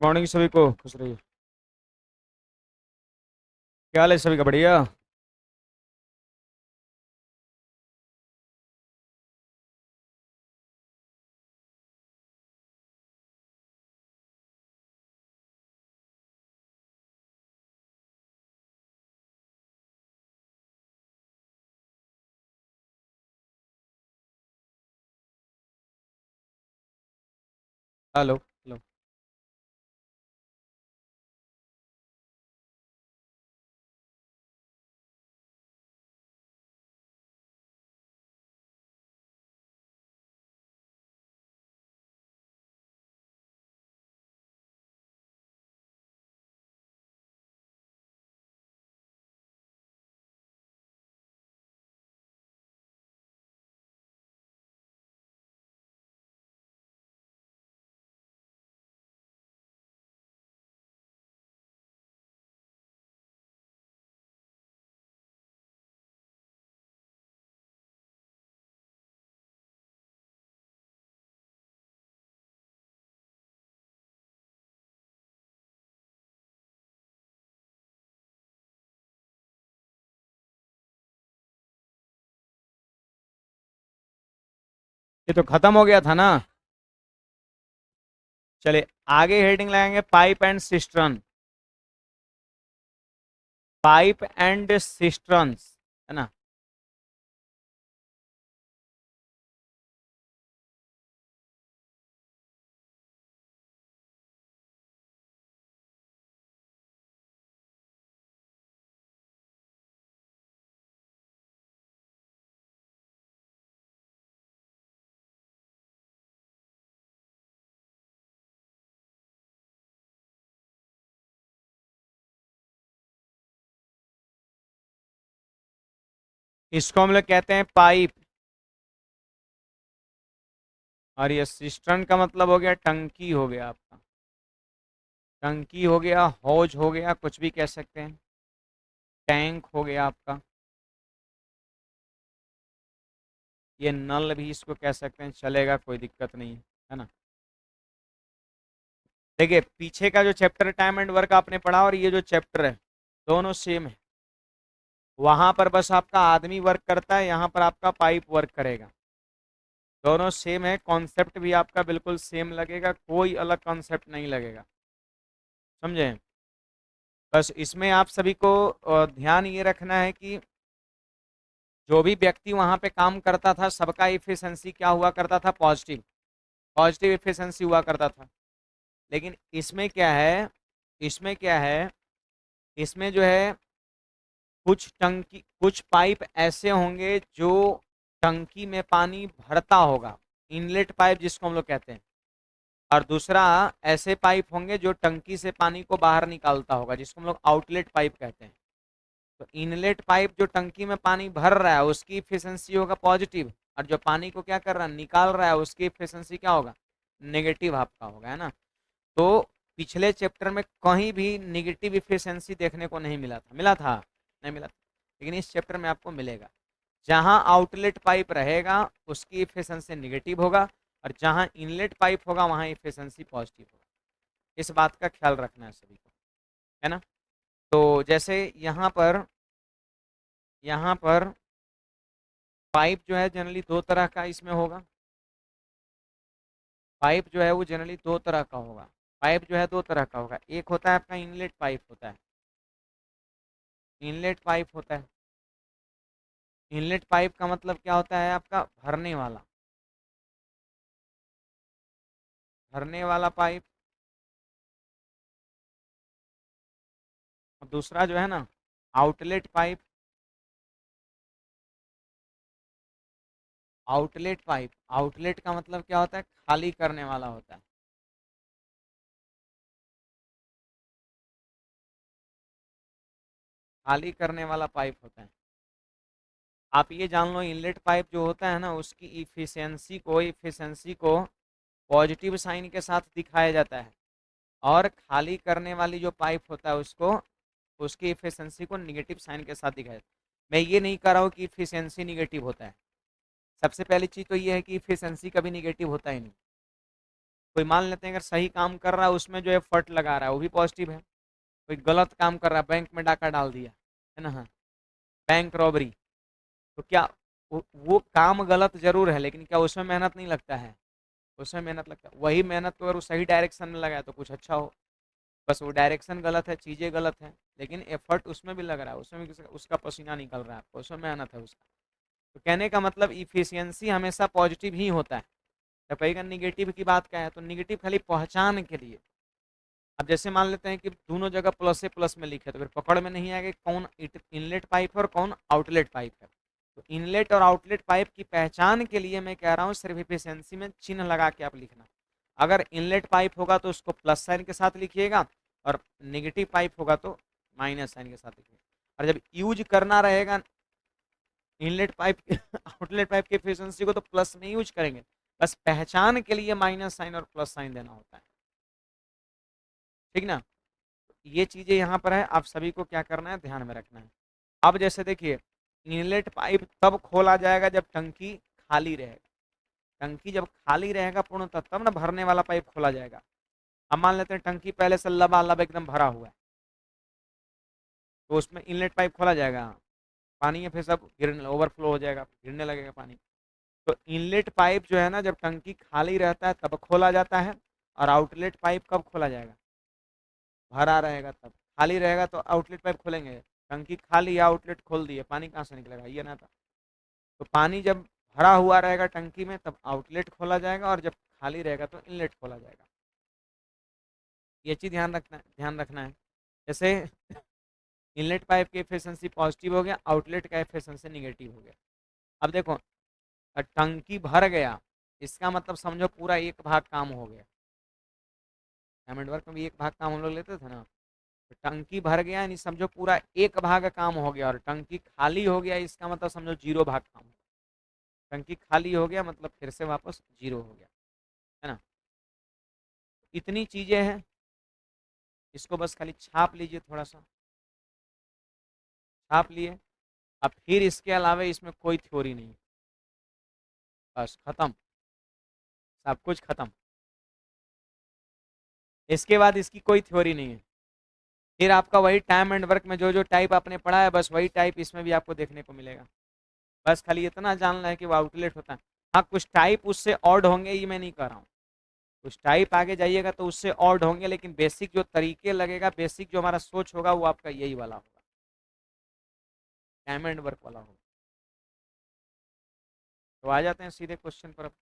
Morning सभी को, खुश रहिए। क्या हाल है सभी का? बढ़िया। Hello hello. ये तो खत्म हो गया था ना। चलिए, आगे हेडिंग लगाएंगे pipe and cistern. Pipe and cisterns, है ना। इसको हम लोग कहते हैं पाइप। और ये सिस्टर्न का मतलब हो गया टंकी, हो गया आपका। टंकी हो गया, हौज हो गया, कुछ भी कह सकते हैं। टैंक हो गया आपका। ये नल भी इसको कह सकते हैं, चलेगा, कोई दिक्कत नहीं है ना। देखिए, पीछे का जो चैप्टर टाइम एंड वर्क आपने पढ़ा और ये जो चैप्टर है, दोनों सेम है। वहां पर बस आपका आदमी वर्क करता है, यहाँ पर आपका पाइप वर्क करेगा। दोनों सेम है, कॉन्सेप्ट भी आपका बिल्कुल सेम लगेगा, कोई अलग कॉन्सेप्ट नहीं लगेगा। समझे? बस इसमें आप सभी को ध्यान ये रखना है कि जो भी व्यक्ति वहां पे काम करता था, सबका इफिशिएंसी क्या हुआ करता था? पॉजिटिव। पॉजिटिव इफिशिएंसी हुआ करता था। लेकिन इसमें क्या है, इसमें क्या है, इसमें जो है कुछ टंकी, कुछ पाइप ऐसे होंगे जो टंकी में पानी भरता होगा, इनलेट पाइप जिसको हम लोग कहते हैं। और दूसरा, ऐसे पाइप होंगे जो टंकी से पानी को बाहर निकालता होगा, जिसको हम लोग आउटलेट पाइप कहते हैं। तो इनलेट पाइप जो टंकी में पानी भर रहा है उसकी इफिशिएंसी होगा पॉजिटिव, और जो पानी को क्या कर रहा है, निकाल रहा है, उसकी इफिशिएंसी क्या होगा? नेगेटिव आपका होगा, है ना। तो पिछले चैप्टर में कहीं भी निगेटिव इफिशिएंसी देखने को नहीं मिला था, मिला था? नहीं मिला था। लेकिन इस चैप्टर में आपको मिलेगा। जहां आउटलेट पाइप रहेगा उसकी इफिशिएंसी नेगेटिव होगा, और जहां इनलेट पाइप होगा वहां इफिशिएंसी पॉजिटिव होगा। इस बात का ख्याल रखना है सभी को, है ना। तो जैसे यहाँ पर पाइप जो है जनरली दो तरह का इसमें होगा। पाइप जो है वो जनरली दो तरह का होगा। पाइप जो है दो तरह का होगा। एक होता है आपका इनलेट पाइप होता है, इनलेट पाइप होता है। इनलेट पाइप का मतलब क्या होता है? आपका भरने वाला, भरने वाला पाइप। और दूसरा जो है ना, outlet pipe. Outlet pipe, outlet का मतलब क्या होता है? खाली करने वाला होता है। खाली करने वाला पाइप होता है। आप ये जान लो, इनलेट पाइप जो होता है ना, उसकी इफिशिएंसी को पॉजिटिव साइन के साथ दिखाया जाता है। और खाली करने वाली जो पाइप होता है उसको, उसकी इफिशिएंसी को निगेटिव साइन के साथ दिखाया जाता है। मैं ये नहीं कह रहा हूँ कि इफिशिएंसी निगेटिव होता है। सबसे पहली चीज़ तो ये है कि इफिशिएंसी कभी निगेटिव होता ही नहीं। कोई मान लेते हैं अगर सही काम कर रहा है उसमें जो एफर्ट लगा रहा है वो भी पॉजिटिव है, कोई गलत काम कर रहा है, बैंक में डाका डाल दिया है ना, हाँ, बैंक रॉबरी, तो क्या वो काम गलत जरूर है लेकिन क्या उसमें मेहनत नहीं लगता है, उसमें मेहनत लगता है। वही मेहनत को अगर वो सही डायरेक्शन में लगाए तो कुछ अच्छा हो, बस वो डायरेक्शन गलत है, चीज़ें गलत है, लेकिन एफर्ट उसमें भी लग रहा है, उसमें भी उसका पसीना निकल रहा है, उसमें मेहनत है उसका। तो कहने का मतलब इफिशियंसी हमेशा पॉजिटिव ही होता है। तो कहीं का निगेटिव की बात क्या है, तो निगेटिव खाली पहचान के लिए। अब जैसे मान लेते हैं कि दोनों जगह प्लस से प्लस में लिखे तो फिर पकड़ में नहीं आएगा कौन इनलेट पाइप है और कौन आउटलेट पाइप है। तो इनलेट और आउटलेट पाइप की पहचान के लिए मैं कह रहा हूँ सिर्फ इफिशियंसी में चिन्ह लगा के आप लिखना। अगर इनलेट पाइप होगा तो उसको प्लस साइन के साथ लिखिएगा और नेगेटिव पाइप होगा तो माइनस साइन के साथ लिखिएगा। और जब यूज करना रहेगा इनलेट पाइप आउटलेट पाइप की एफिशिएंसी को तो प्लस में यूज करेंगे, बस पहचान के लिए माइनस साइन और प्लस साइन देना होता है, ठीक ना। ये चीजें यहाँ पर है, आप सभी को क्या करना है ध्यान में रखना है। अब जैसे देखिए इनलेट पाइप तब खोला जाएगा जब टंकी खाली रहेगा, टंकी जब खाली रहेगा पूर्णतः तब ना भरने वाला पाइप खोला जाएगा। अब मान लेते हैं टंकी पहले से लबालब एकदम भरा हुआ है तो उसमें इनलेट पाइप खोला जाएगा, पानी है फिर सब गिरने ओवरफ्लो हो जाएगा, गिरने लगेगा पानी। तो इनलेट पाइप जो है ना जब टंकी खाली रहता है तब खोला जाता है, और आउटलेट पाइप कब खोला जाएगा, भरा रहेगा तब। खाली रहेगा तो आउटलेट पाइप खोलेंगे, टंकी खाली या आउटलेट खोल दिए पानी कहाँ से निकलेगा, ये ना था। तो पानी जब भरा हुआ रहेगा टंकी में तब आउटलेट खोला जाएगा, और जब खाली रहेगा तो इनलेट खोला जाएगा। ये चीज़ ध्यान रखना है। जैसे इनलेट पाइप की एफिशिएंसी पॉजिटिव हो गया, आउटलेट का एफिशिएंसी निगेटिव हो गया। अब देखो टंकी भर गया इसका मतलब समझो पूरा एक भाग काम हो गया। डायमंड वर्क में भी एक भाग काम हम लोग लेते थे ना, तो टंकी भर गया यानी समझो पूरा एक भाग काम हो गया, और टंकी खाली हो गया इसका मतलब समझो जीरो भाग काम हो गया। टंकी खाली हो गया मतलब फिर से वापस जीरो हो गया, है ना। इतनी चीजें हैं, इसको बस खाली छाप लीजिए, थोड़ा सा छाप लिए। अब फिर इसके अलावा इसमें कोई थ्योरी नहीं, बस खत्म, सब कुछ खत्म। इसके बाद इसकी कोई थ्योरी नहीं है। फिर आपका वही टाइम एंड वर्क में जो जो टाइप आपने पढ़ा है बस वही टाइप इसमें भी आपको देखने को मिलेगा। बस खाली इतना जानना है कि वो आउटलेट होता है। हाँ कुछ टाइप उससे ऑड होंगे, ये मैं नहीं कह रहा हूँ, कुछ टाइप आगे जाइएगा तो उससे ऑड होंगे, लेकिन बेसिक जो तरीके लगेगा, बेसिक जो हमारा सोच होगा वो आपका यही वाला होगा, टाइम एंड वर्क वाला होगा। तो आ जाते हैं सीधे क्वेश्चन पर। अब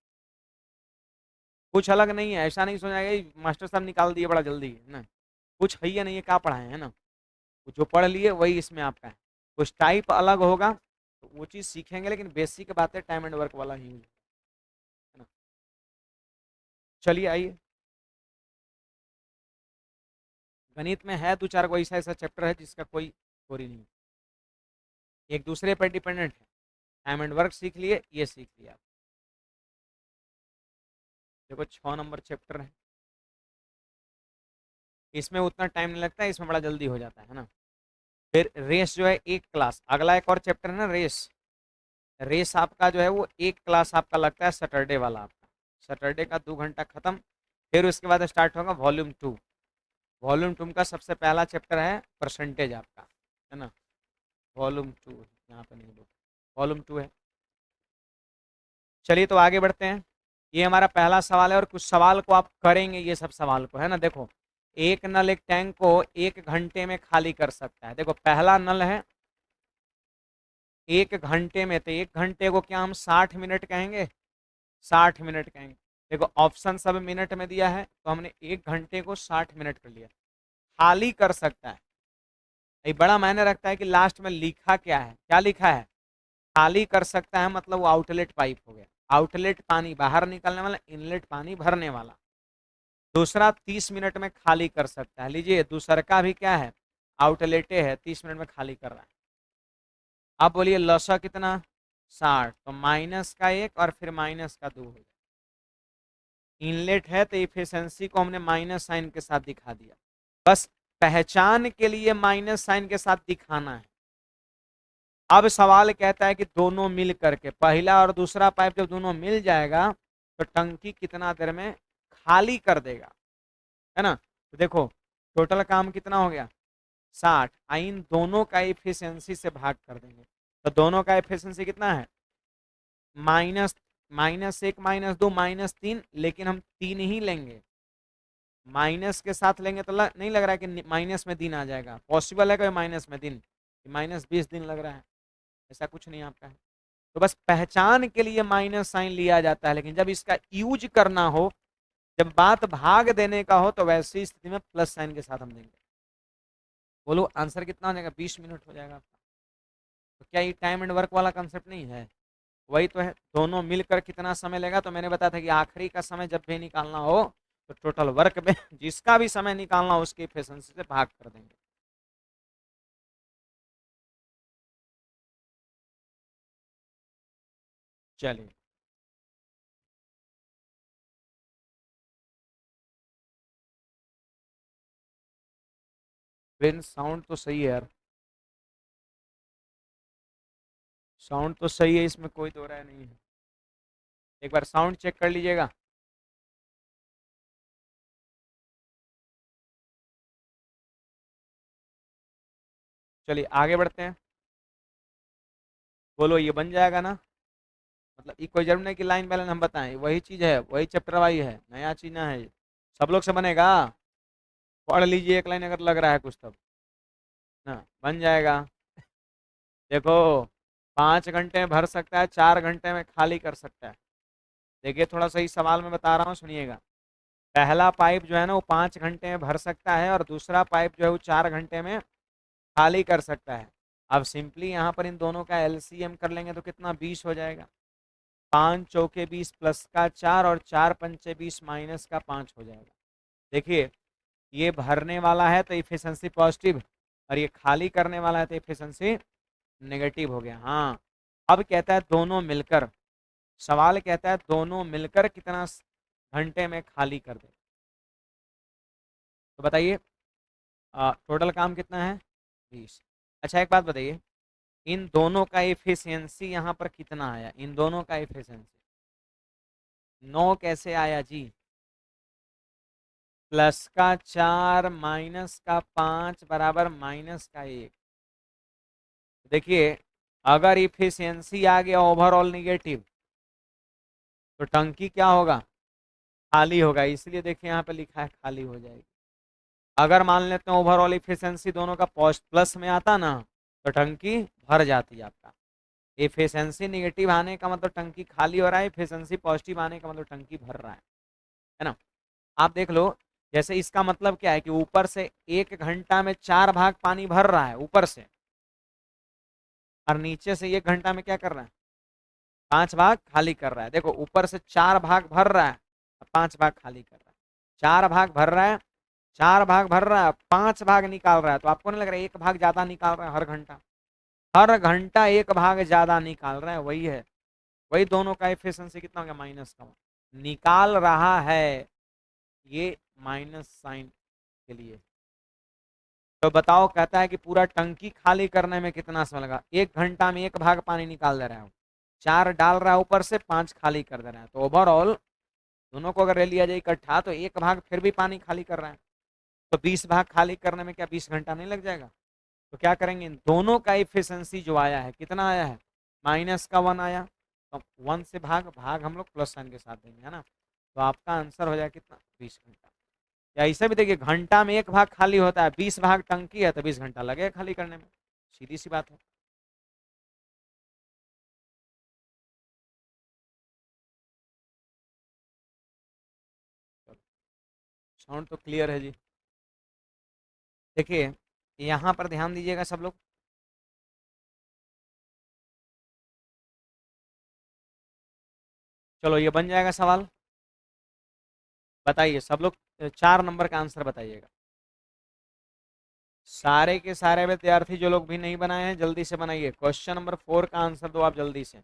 कुछ अलग नहीं है, ऐसा नहीं सोचा मास्टर साहब निकाल दिए बड़ा जल्दी ना, कुछ है या नहीं है, क्या पढ़ाए है ना, जो पढ़ लिए वही इसमें आपका है। कुछ टाइप अलग होगा तो वो चीज़ सीखेंगे, लेकिन बेसिक बातें टाइम एंड वर्क वाला ही है ना। चलिए आइए, गणित में है दो चार को ऐसा ऐसा चैप्टर है जिसका कोई स्टोरी नहीं, एक दूसरे पर डिपेंडेंट है। टाइम एंड वर्क सीख लिए, ये सीख लिया। देखो 6 नंबर चैप्टर है, इसमें उतना टाइम नहीं लगता है, इसमें बड़ा जल्दी हो जाता है ना। फिर रेस जो है एक क्लास, अगला एक और चैप्टर है ना रेस, रेस आपका जो है वो एक क्लास आपका लगता है सैटरडे वाला आपका, सैटरडे का 2 घंटा खत्म। फिर उसके बाद स्टार्ट होगा वॉल्यूम 2, वॉल्यूम 2 का सबसे पहला चैप्टर है परसेंटेज आपका, है ना। वॉल्यूम 2 यहाँ पे नहीं, वॉल्यूम 2 है। चलिए तो आगे बढ़ते हैं, ये हमारा पहला सवाल है, और कुछ सवाल को आप करेंगे ये सब सवाल को, है ना। देखो एक नल एक टैंक को 1 घंटे में खाली कर सकता है, देखो पहला नल है 1 घंटे में, तो 1 घंटे को क्या हम 60 मिनट कहेंगे, 60 मिनट कहेंगे। देखो ऑप्शन सब मिनट में दिया है तो हमने 1 घंटे को 60 मिनट कर लिया। खाली कर सकता है, ये बड़ा मायने रखता है कि लास्ट में लिखा क्या है, क्या लिखा है, खाली कर सकता है मतलब वो आउटलेट पाइप हो गया, आउटलेट पानी बाहर निकलने वाला, इनलेट पानी भरने वाला। दूसरा 30 मिनट में खाली कर सकता है, लीजिए दूसरा का भी क्या है, आउटलेटे है, 30 मिनट में खाली कर रहा है। आप बोलिए लसा कितना, 60, तो -1 और फिर -2 हो गया। इनलेट है तो इफिशियंसी को हमने माइनस साइन के साथ दिखा दिया, बस पहचान के लिए माइनस साइन के साथ दिखाना है। अब सवाल कहता है कि दोनों मिल करके, पहला और दूसरा पाइप जब दोनों मिल जाएगा तो टंकी कितना देर में खाली कर देगा, है ना। तो देखो टोटल काम कितना हो गया 60, इन दोनों का एफिशिएंसी से भाग कर देंगे, तो दोनों का एफिशिएंसी कितना है माइनस, -1 -2 -3, लेकिन हम 3 ही लेंगे, माइनस के साथ लेंगे तो नहीं लग रहा है कि माइनस में दिन आ जाएगा, पॉसिबल है कोई माइनस में दिन, -20 दिन लग रहा है, ऐसा कुछ नहीं आपका है। तो बस पहचान के लिए माइनस साइन लिया जाता है, लेकिन जब इसका यूज करना हो, जब बात भाग देने का हो, तो वैसी स्थिति में प्लस साइन के साथ हम देंगे। बोलो आंसर कितना हो जाएगा 20 मिनट हो जाएगा आपका। तो क्या ये टाइम एंड वर्क वाला कंसेप्ट नहीं है, वही तो है। दोनों मिलकर कितना समय लेगा, तो मैंने बताया था कि आखिरी का समय जब भी निकालना हो, तो टोटल वर्क में जिसका भी समय निकालना हो उसकी एफिशिएंसी से भाग कर देंगे। चलिए, विन साउंड तो सही है यार, साउंड तो सही है, इसमें कोई दो राय नहीं है। एक बार साउंड चेक कर लीजिएगा। चलिए आगे बढ़ते हैं। बोलो ये बन जाएगा ना, मतलब ये कोई जरूर नहीं कि लाइन बैलेंस हम बताएं, वही चीज है, वही चैप्टर वाइज है, नया चीज ना है, सब लोग से बनेगा। पढ़ लीजिए एक लाइन अगर लग रहा है कुछ तब ना, बन जाएगा। देखो 5 घंटे में भर सकता है, 4 घंटे में खाली कर सकता है। देखिए थोड़ा सही सवाल में बता रहा हूँ, सुनिएगा। पहला पाइप जो है ना वो 5 घंटे में भर सकता है, और दूसरा पाइप जो है वो 4 घंटे में खाली कर सकता है। अब सिंपली यहाँ पर इन दोनों का एलसीएम कर लेंगे तो कितना 20 हो जाएगा। 5 चौके 20 प्लस का 4, और 4 पंचे 20 माइनस का 5 हो जाएगा। देखिए ये भरने वाला है तो इफिशिएंसी पॉजिटिव, और ये खाली करने वाला है तो इफिशिएंसी नेगेटिव हो गया। हाँ, अब कहता है दोनों मिलकर, सवाल कहता है दोनों मिलकर कितना घंटे में खाली कर दे। तो बताइए टोटल काम कितना है 20। अच्छा एक बात बताइए, इन दोनों का एफिशिएंसी यहाँ पर कितना आया, इन दोनों का एफिशिएंसी 9 कैसे आया जी, प्लस का 4 माइनस का 5 बराबर -1। देखिए अगर इफिशियंसी आ गया ओवरऑल निगेटिव, तो टंकी क्या होगा खाली होगा, इसलिए देखिए यहाँ पे लिखा है खाली हो जाएगी। अगर मान लेते हैं ओवरऑल इफिशियंसी दोनों का प्लस में आता ना, तो टंकी भर जाती है आपका। इफिशियंसी निगेटिव आने का मतलब टंकी खाली हो रहा है, इफिशियंसी पॉजिटिव आने का मतलब टंकी भर रहा है ना। आप देख लो, जैसे इसका मतलब क्या है कि ऊपर से 1 घंटा में 4 भाग पानी भर रहा है ऊपर से, और नीचे से 1 घंटा में क्या कर रहा है 5 भाग खाली कर रहा है। देखो ऊपर से 4 भाग भर रहा है, 5 भाग खाली कर रहा है। 4 भाग भर रहा है, 4 भाग भर रहा है, 5 भाग निकाल रहा है। तो आपको नहीं लग रहा है 1 भाग ज्यादा निकाल रहा है हर घंटा, हर घंटा 1 भाग ज्यादा निकाल रहा है, वही है। वही दोनों का एफिशिएंसी कितना हो गया -1 निकाल रहा है, ये माइनस साइन के लिए। तो बताओ, कहता है कि पूरा टंकी खाली करने में कितना समय लगा, 1 घंटा में 1 भाग पानी निकाल दे रहा है, 4 डाल रहा है ऊपर से, 5 खाली कर दे रहा है। तो ओवरऑल दोनों को अगर ले लिया जाए इकट्ठा, तो 1 भाग फिर भी पानी खाली कर रहा है, तो 20 भाग खाली करने में क्या 20 घंटा नहीं लग जाएगा। तो क्या करेंगे, इन दोनों का इफिशियंसी जो आया है कितना आया है -1 आया, तो 1 से भाग भाग हम लोग प्लस साइन के साथ देंगे, है ना। तो आपका आंसर हो जाएगा कितना 20 घंटा। या ऐसे भी देखिए घंटा में 1 भाग खाली होता है, 20 भाग टंकी है, तो 20 घंटा लगेगा खाली करने में, सीधी सी बात है। साउंड तो क्लियर है जी। देखिए यहाँ पर ध्यान दीजिएगा सब लोग। चलो ये बन जाएगा सवाल। बताइए सब लोग 4 नंबर का आंसर बताइएगा। सारे के सारे विद्यार्थी जो लोग भी नहीं बनाए हैं जल्दी से बनाइए। क्वेश्चन नंबर 4 का आंसर दो आप जल्दी से,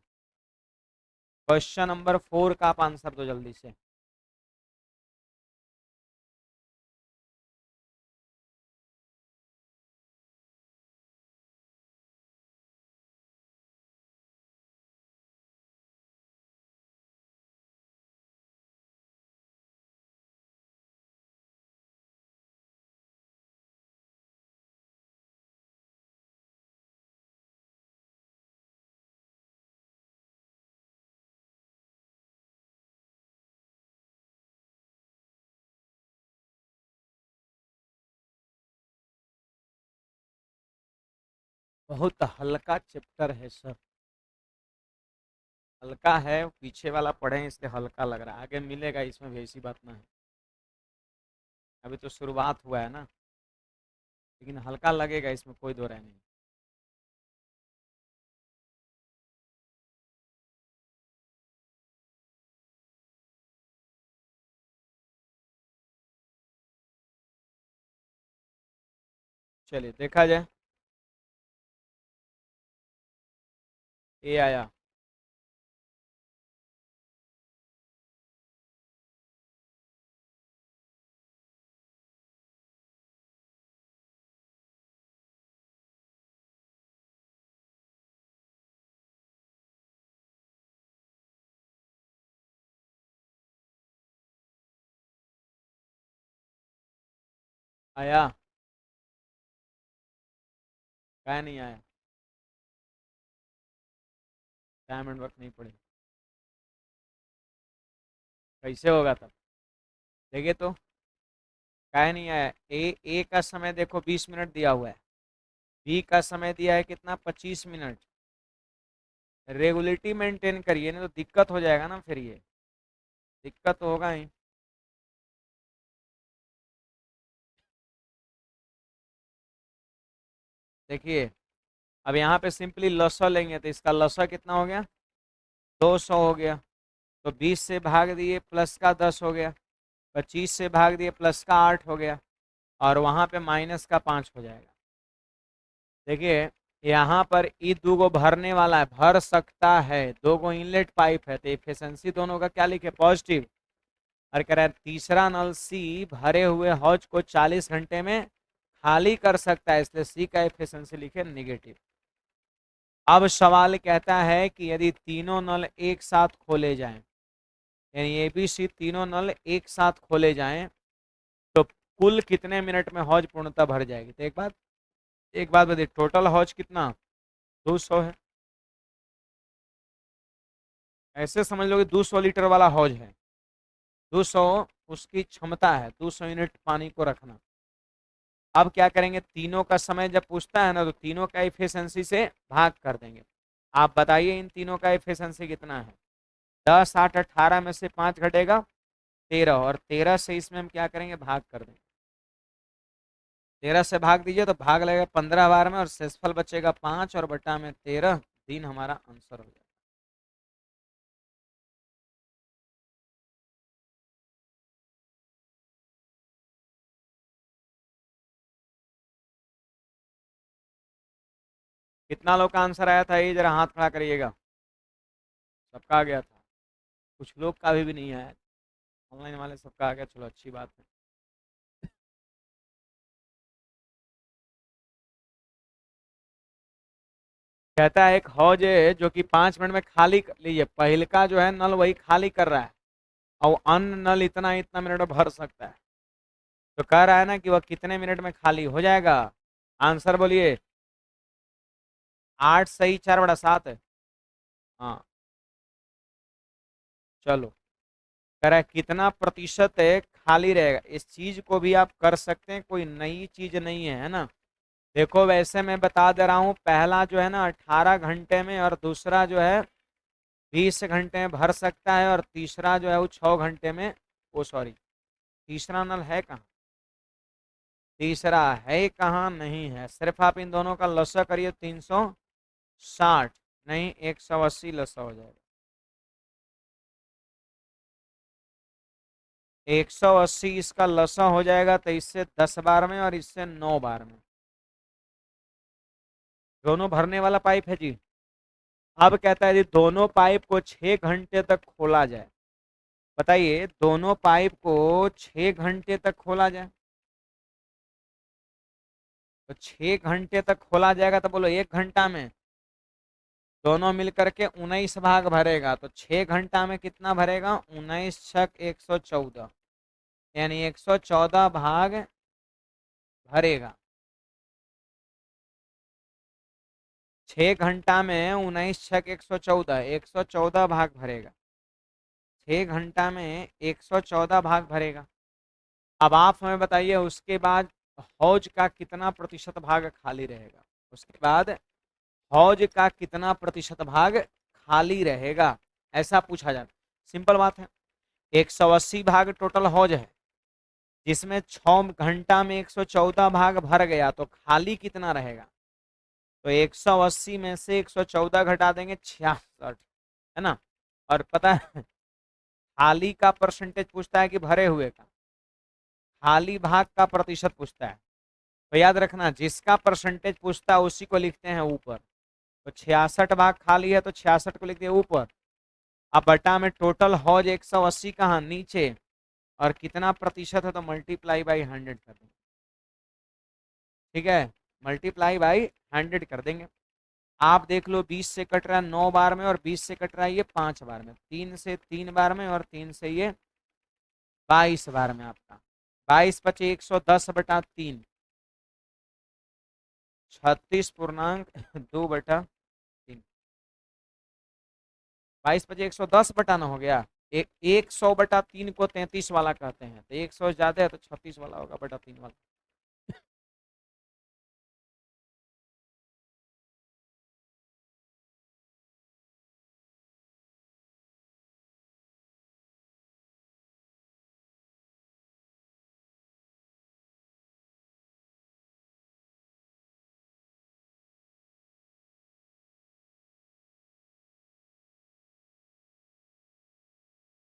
क्वेश्चन नंबर 4 का आप आंसर दो जल्दी से। बहुत हल्का चैप्टर है सर, हल्का है, पीछे वाला पढ़े इसलिए हल्का लग रहा है, आगे मिलेगा इसमें भी ऐसी बात ना है, अभी तो शुरुआत हुआ है ना, लेकिन हल्का लगेगा इसमें कोई दो राय नहीं। चलिए देखा जाए, ए आया, आया, क्या नहीं आया, टाइम एंड वर्क नहीं पड़े, कैसे होगा तब, देखिए तो, क्या नहीं आया, ए का समय देखो 20 मिनट दिया हुआ है, बी का समय दिया है कितना 25 मिनट, रेगुलेटिव मेंटेन करिए नहीं तो दिक्कत हो जाएगा ना, फिर ये दिक्कत तो होगा ही। देखिए अब यहाँ पे सिंपली लसा लेंगे तो इसका लसा कितना हो गया, 200 हो गया, तो 20 से भाग दिए प्लस का 10 हो गया, 25 से भाग दिए प्लस का 8 हो गया, और वहाँ पे माइनस का 5 हो जाएगा। देखिए यहाँ पर ई दो गो भरने वाला है, भर सकता है, दो गो इनलेट पाइप है, तो एफिशिएंसी दोनों का क्या लिखे, पॉजिटिव, और कह रहा है तीसरा नल सी भरे हुए हौज को 40 घंटे में खाली कर सकता है, इसलिए सी का एफिशिएंसी लिखे निगेटिव। अब सवाल कहता है कि यदि तीनों नल एक साथ खोले जाएं, यानी ए बी सी तीनों नल एक साथ खोले जाएं, तो कुल कितने मिनट में हौज पूर्णतः भर जाएगी। तो एक बात बताइए, टोटल हौज कितना 200 है, ऐसे समझ लो कि 200 लीटर वाला हौज है, 200 उसकी क्षमता है, 200 यूनिट पानी को रखना। अब क्या करेंगे, तीनों का समय जब पूछता है ना तो तीनों का एफिशिएंसी से भाग कर देंगे। आप बताइए इन तीनों का एफिशिएंसी कितना है, 10 8 18 में से 5 घटेगा 13, और 13 से इसमें हम क्या करेंगे, भाग कर देंगे, 13 से भाग दीजिए तो भाग लगेगा 15 बार में, और शेषफल बचेगा 5 और बटा में 13, दिन हमारा आंसर हो जाएगा। कितना लोग का आंसर आया था, ये जरा हाथ खड़ा करिएगा, सबका आ गया था, कुछ लोग का भी नहीं आया, ऑनलाइन वाले सबका आ गया, चलो अच्छी बात है। कहता है एक हौज है जो कि 5 मिनट में खाली कर लीजिए, पहले का जो है नल वही खाली कर रहा है, और अन्य नल इतना इतना मिनट में भर सकता है, तो कह रहा है ना कि वह कितने मिनट में खाली हो जाएगा। आंसर बोलिए, 8 सही 4/7 है, हाँ, चलो, कह रहा है कितना प्रतिशत है खाली रहेगा, इस चीज को भी आप कर सकते हैं, कोई नई चीज नहीं है, है ना। देखो वैसे मैं बता दे रहा हूँ, पहला जो है ना 18 घंटे में, और दूसरा जो है 20 घंटे में भर सकता है, और तीसरा जो है वो 6 घंटे में, ओ सॉरी, तीसरा नल है कहाँ, तीसरा है कहाँ, नहीं है, सिर्फ आप इन दोनों का लसा करिए, 360 नहीं 180 लसा हो जाएगा, 180 इसका लसा हो जाएगा, तो इससे 10 बार में और इससे 9 बार में, दोनों भरने वाला पाइप है जी। अब कहता है जी दोनों पाइप को 6 घंटे तक खोला जाए, बताइए दोनों पाइप को 6 घंटे तक खोला जाए, तो 6 घंटे तक खोला जाएगा, तो बोलो 1 घंटा में दोनों मिलकर के 19 भाग भरेगा, तो 6 घंटा में कितना भरेगा, 19 छक 114, यानी 114 भाग भरेगा, 6 घंटा में 19 छक 114, 114 भाग भरेगा, 6 घंटा में 114 भाग भरेगा। अब आप हमें बताइए उसके बाद हौज का कितना प्रतिशत भाग खाली रहेगा, उसके बाद हौज का कितना प्रतिशत भाग खाली रहेगा, ऐसा पूछा जाता। सिंपल बात है, 180 भाग टोटल हौज है, जिसमें 6 घंटा में 114 भाग भर गया, तो खाली कितना रहेगा। तो 180 में से 114 घटा देंगे, 66, है ना। और पता है, खाली का परसेंटेज पूछता है कि भरे हुए का, खाली भाग का प्रतिशत पूछता है। तो याद रखना, जिसका परसेंटेज पूछता है उसी को लिखते हैं ऊपर। तो 66 भाग खाली है, तो 66 को लिख दिया ऊपर। अब बटा में टोटल हौज 180 कहाँ, नीचे, और कितना प्रतिशत है तो मल्टीप्लाई बाई 100 कर देंगे। ठीक है, मल्टीप्लाई बाई 100 कर देंगे। आप देख लो, 20 से कट रहा है 9 बार में, और 20 से कट रहा है ये 5 बार में, 3 से 3 बार में, और 3 से ये 22 बार में। आपका 22 पचे 110/3, 36.2/3, 22 पचे 110/9 हो गया। 100/3 को 33 वाला कहते हैं, तो 100 ज्यादा है तो 36 वाला होगा, बटा 3 वाला।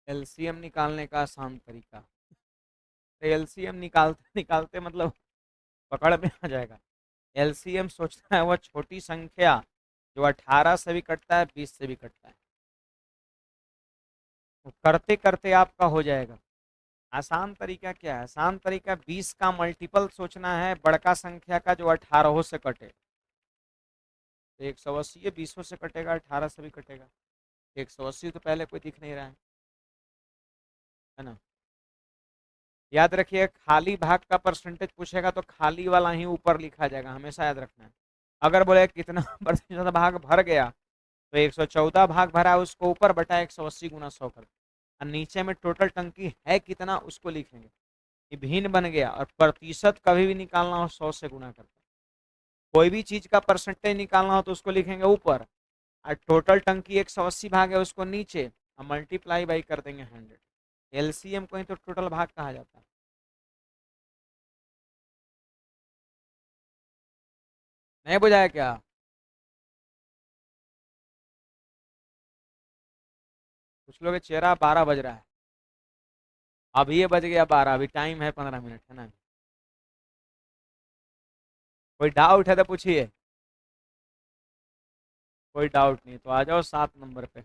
एलसीएम निकालने का आसान तरीका, तो एलसीएम निकालते निकालते मतलब पकड़ में आ जाएगा। एलसीएम सोचता है वह छोटी संख्या जो 18 से भी कटता है, 20 से भी कटता है, तो करते करते आपका हो जाएगा। आसान तरीका क्या है, आसान तरीका 20 का मल्टीपल सोचना है बड़का संख्या का जो 18 से कटे। तो 180 है, 20 से कटेगा, 18 से भी कटेगा। 180 तो पहले कोई दिख नहीं रहा है ना। याद रखिए, खाली भाग का परसेंटेज पूछेगा तो खाली वाला ही ऊपर लिखा जाएगा, हमेशा याद रखना है। अगर बोले कितना प्रतिशत भाग भर गया, तो 114 भाग भरा है उसको ऊपर, बटा 180 गुना 100 कर, और नीचे में टोटल टंकी है कितना उसको लिखेंगे। ये भिन्न बन गया। और प्रतिशत कभी भी निकालना हो 100 से गुना करके, कोई भी चीज का परसेंटेज निकालना हो तो उसको लिखेंगे ऊपर, और टोटल टंकी 180 भाग है उसको नीचे, और मल्टीप्लाई बाई कर देंगे 100। एलसीएम को ही तो टोटल भाग कहा जाता है। नहीं बुझाया क्या। कुछ लोग के चेहरा 12 बज रहा है, अभी ये बज गया 12, अभी टाइम है 15 मिनट, है ना। कोई डाउट है तो पूछिए, कोई डाउट नहीं तो आ जाओ 7 नंबर पे।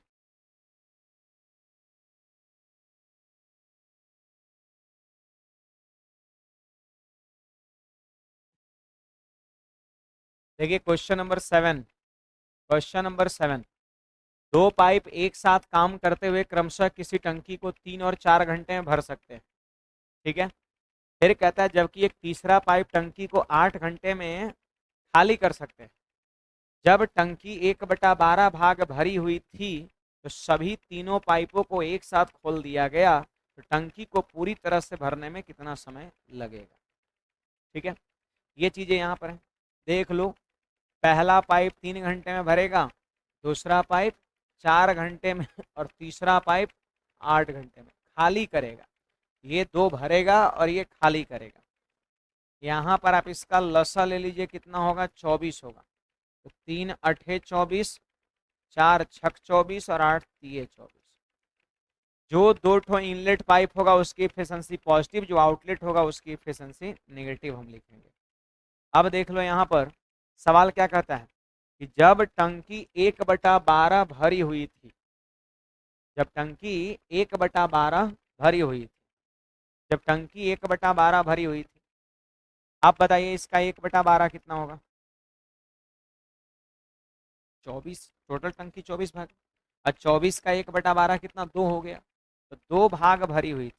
देखिए क्वेश्चन नंबर 7। दो पाइप एक साथ काम करते हुए क्रमशः किसी टंकी को 3 और 4 घंटे में भर सकते हैं। ठीक है, फिर कहता है जबकि एक तीसरा पाइप टंकी को 8 घंटे में खाली कर सकते हैं। जब टंकी 1/12 भाग भरी हुई थी, तो सभी तीनों पाइपों को एक साथ खोल दिया गया, तो टंकी को पूरी तरह से भरने में कितना समय लगेगा। ठीक है, ये चीजें यहाँ पर है, देख लो। पहला पाइप 3 घंटे में भरेगा, दूसरा पाइप 4 घंटे में, और तीसरा पाइप 8 घंटे में खाली करेगा। ये दो भरेगा और ये खाली करेगा। यहाँ पर आप इसका लसा ले लीजिए, कितना होगा, 24 होगा। तो 3 × 8 = 24, 4 × 6 = 24, और 8 × 3 = 24। जो दो ठो इनलेट पाइप होगा उसकी एफिशिएंसी पॉजिटिव, जो आउटलेट होगा उसकी एफिशिएंसी नेगेटिव हम लिखेंगे। अब देख लो यहाँ पर सवाल क्या कहता है कि जब टंकी 1/12 भरी हुई थी, जब टंकी 1/12 भरी हुई थी, जब टंकी 1/12 भरी हुई थी, आप बताइए इसका 1/12 कितना होगा। 24, टोटल टंकी 24 भाग, और 24 का 1/12 कितना, 2 हो गया। तो 2 भाग भरी हुई थी,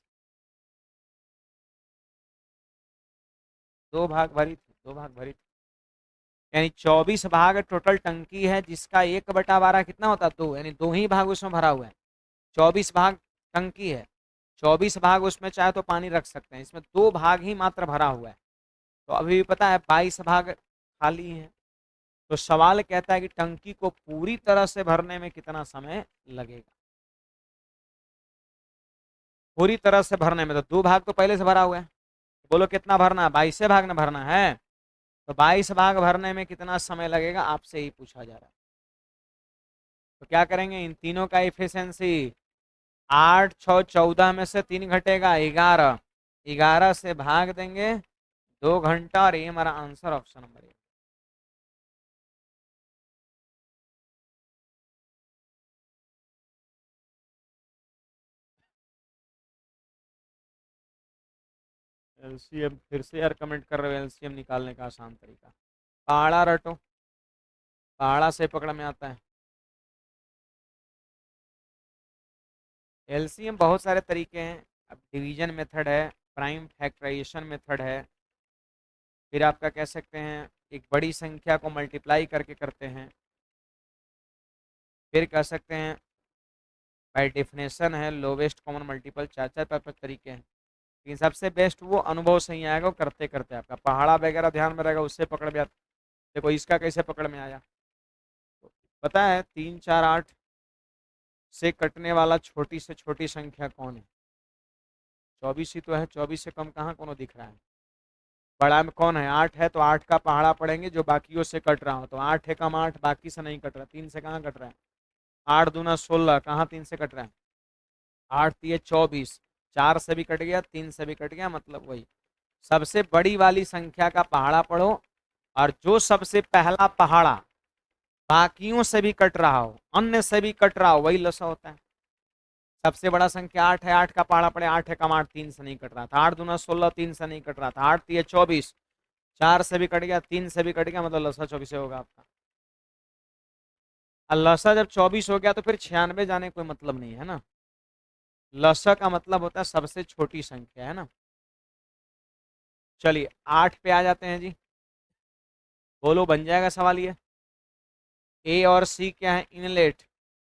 2 भाग भरी थी, 2 भाग भरी थी, यानी 24 भाग टोटल टंकी है, जिसका 1/12 कितना होता है, 2, यानी 2 ही भाग उसमें भरा हुआ है। 24 भाग टंकी है, 24 भाग उसमें चाहे तो पानी रख सकते हैं, इसमें 2 भाग ही मात्र भरा हुआ है। तो अभी भी पता है 22 भाग खाली है। तो सवाल कहता है कि टंकी को पूरी तरह से भरने में कितना समय लगेगा। पूरी तरह से भरने में तो 2 भाग तो पहले से भरा हुआ है। बोलो कितना भरना है, 22 भाग में भरना है। तो 22 भाग भरने में कितना समय लगेगा आपसे ही पूछा जा रहा है। तो क्या करेंगे, इन तीनों का इफिशियंसी 8 6 14 में से 3 घटेगा 11, 11 से भाग देंगे 2 घंटा, और ये हमारा आंसर ऑप्शन नंबर 1। एलसीएम फिर से यार कमेंट कर रहे हो, एलसीएम निकालने का आसान तरीका पहाड़ा रटो, पहाड़ा से पकड़ में आता है। एलसीएम बहुत सारे तरीके हैं। अब डिवीजन मेथड है, प्राइम फैक्टराइजेशन मेथड है, फिर आपका कह सकते हैं एक बड़ी संख्या को मल्टीप्लाई करके करते हैं, फिर कह सकते हैं बाय डेफिनेशन है, लोवेस्ट कॉमन मल्टीपल, चार चार पाँच पाँच तरीके हैं। लेकिन सबसे बेस्ट वो अनुभव सही आएगा, वो करते करते आपका पहाड़ा वगैरह ध्यान में रहेगा, उससे पकड़ में आता। देखो इसका कैसे पकड़ में आया, तो पता है 3 4 8 से कटने वाला छोटी से छोटी संख्या कौन है? 24 ही तो है, 24 से कम कहाँ कोनो दिख रहा है। बड़ा में कौन है? 8 है, तो 8 का पहाड़ा पड़ेंगे जो बाकियों से कट रहा हो, तो 8 है कम 8, बाकी से नहीं कट रहा, 3 से कहाँ कट रहा है? 8 दूना 16, कहाँ 3 से कट रहा है? 8 3 24, 4 से भी कट गया, 3 से भी कट गया, मतलब वही सबसे बड़ी वाली संख्या का पहाड़ा पढ़ो, और जो सबसे पहला पहाड़ा बाकियों से भी कट रहा हो, अन्य से भी कट रहा हो, वही लसा होता है। सबसे बड़ा संख्या 8 है, 8 का पहाड़ा पड़े 8 है कम 8, 3 से नहीं कट रहा था, 8 दूना 16, 3 से नहीं कट रहा था, 8 3 24, 4 से भी कट गया, 3 से भी कट गया, मतलब लसा 24 होगा आपका। और लसा जब 24 हो गया तो फिर 96 जाने कोई मतलब नहीं है ना। लसा का मतलब होता है सबसे छोटी संख्या, है ना। चलिए 8 पे आ जाते हैं जी। बोलो बन जाएगा सवाल ये। ए और सी क्या है? इनलेट,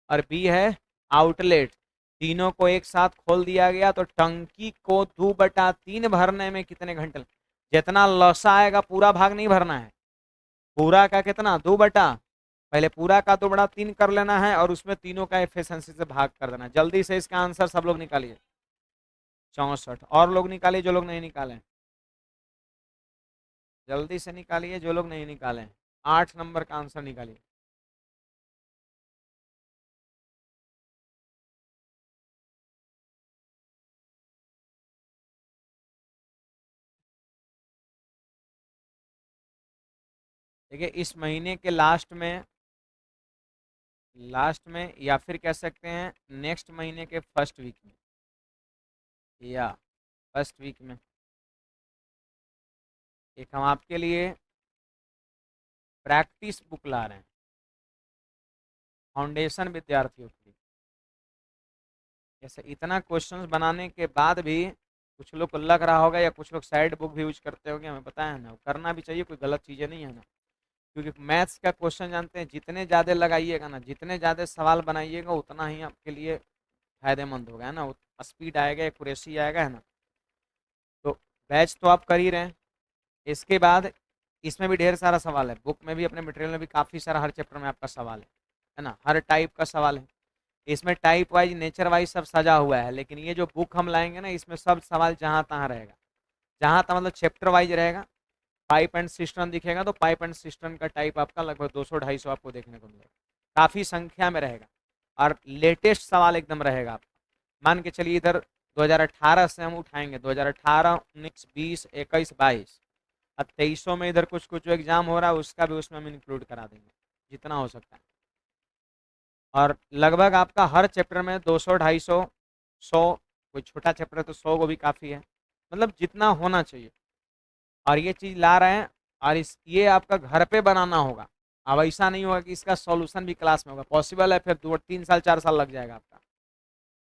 और बी है आउटलेट। तीनों को एक साथ खोल दिया गया तो टंकी को 2/3 भरने में कितने घंटे जितना लसा आएगा पूरा भाग नहीं भरना है, पूरा का कितना 2 पहले पूरा का 2/3 कर लेना है, और उसमें तीनों का एफिशिएंसी से भाग कर देना है। जल्दी से इसका आंसर सब लोग निकालिए। 64। और लोग निकालिए जो लोग नहीं निकाले, जल्दी से निकालिए जो लोग नहीं निकाले। 8 नंबर का आंसर निकालिए। देखिए इस महीने के लास्ट में या फिर कह सकते हैं नेक्स्ट महीने के फर्स्ट वीक में, या फर्स्ट वीक में एक हम आपके लिए प्रैक्टिस बुक ला रहे हैं फाउंडेशन विद्यार्थियों के लिए। जैसे इतना क्वेश्चंस बनाने के बाद भी कुछ लोग को लग रहा होगा, या कुछ लोग साइड बुक भी यूज करते होंगे, हमें पता है ना, करना भी चाहिए, कोई गलत चीज़ें नहीं है ना। क्योंकि मैथ्स का क्वेश्चन जानते हैं, जितने ज़्यादा लगाइएगा ना, जितने ज़्यादा सवाल बनाइएगा, उतना ही आपके लिए फायदेमंद होगा, है ना। स्पीड आएगा, एक्यूरेसी आएगा, है ना। तो बैच तो आप कर ही रहे हैं, इसके बाद इसमें भी ढेर सारा सवाल है, बुक में भी अपने मटेरियल में भी काफ़ी सारा हर चैप्टर में आपका सवाल है ना, हर टाइप का सवाल है। इसमें टाइप वाइज नेचर वाइज सब सजा हुआ है, लेकिन ये जो बुक हम लाएंगे ना, इसमें सब सवाल जहाँ तहाँ रहेगा, जहाँ तहाँ मतलब चैप्टर वाइज रहेगा। पाइप एंड सिस्टम दिखेगा तो पाइप एंड सिस्टम का टाइप आपका लगभग 200-250 आपको देखने को मिलेगा, काफ़ी संख्या में रहेगा, और लेटेस्ट सवाल एकदम रहेगा आपका। मान के चलिए इधर 2018 से हम उठाएंगे, 2018 19 20 21 22, अब 2300 में इधर कुछ कुछ एग्जाम हो रहा है, उसका भी उसमें हम इंक्लूड करा देंगे जितना हो सकता है। और लगभग आपका हर चैप्टर में 200-250 100, कोई छोटा चैप्टर है तो 100 को भी काफ़ी है, मतलब जितना होना चाहिए। और ये चीज़ ला रहे हैं, और इस ये आपका घर पे बनाना होगा। अब ऐसा नहीं होगा कि इसका सॉल्यूशन भी क्लास में होगा, पॉसिबल है फिर 2 3 साल 4 साल लग जाएगा आपका।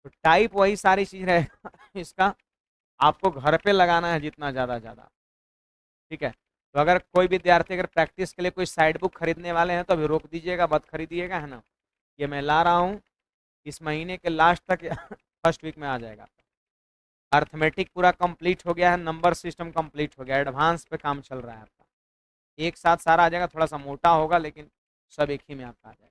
तो टाइप वही सारी चीज़ रहेगा इसका आपको घर पे लगाना है जितना ज़्यादा ज़्यादा, ठीक है। तो अगर कोई विद्यार्थी अगर प्रैक्टिस के लिए कोई साइड बुक खरीदने वाले हैं तो अभी रोक दीजिएगा, मत खरीदिएगा, है ना। ये मैं ला रहा हूँ, इस महीने के लास्ट तक फर्स्ट वीक में आ जाएगा। अर्थमेटिक पूरा कंप्लीट हो गया है, नंबर सिस्टम कंप्लीट हो गया, एडवांस पे काम चल रहा है आपका। एक साथ सारा आ जाएगा, थोड़ा सा मोटा होगा लेकिन सब एक ही में आपका आ जाएगा।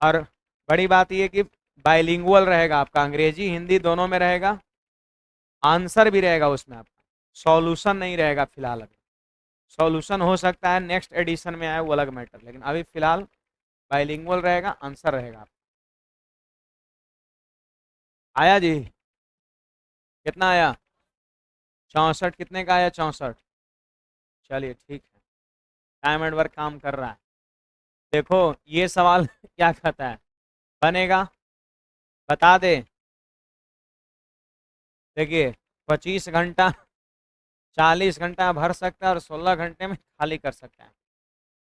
और बड़ी बात ये कि बाइलिंगुअल रहेगा आपका, अंग्रेजी हिंदी दोनों में रहेगा, आंसर भी रहेगा उसमें आपका, सॉल्यूशन नहीं रहेगा फिलहाल। अभी सॉल्यूशन हो सकता है नेक्स्ट एडिशन में आए, वो अलग मैटर, लेकिन अभी फिलहाल बाइलिंगुअल रहेगा, आंसर रहेगा आपका। आया जी? कितना आया? 64। कितने का आया? 64। चलिए ठीक है, टाइम एंड वर्क काम कर रहा है। देखो ये सवाल क्या कहता है, बनेगा, बता दे। देखिए 25 घंटा, 40 घंटा भर सकता है और 16 घंटे में खाली कर सकता है।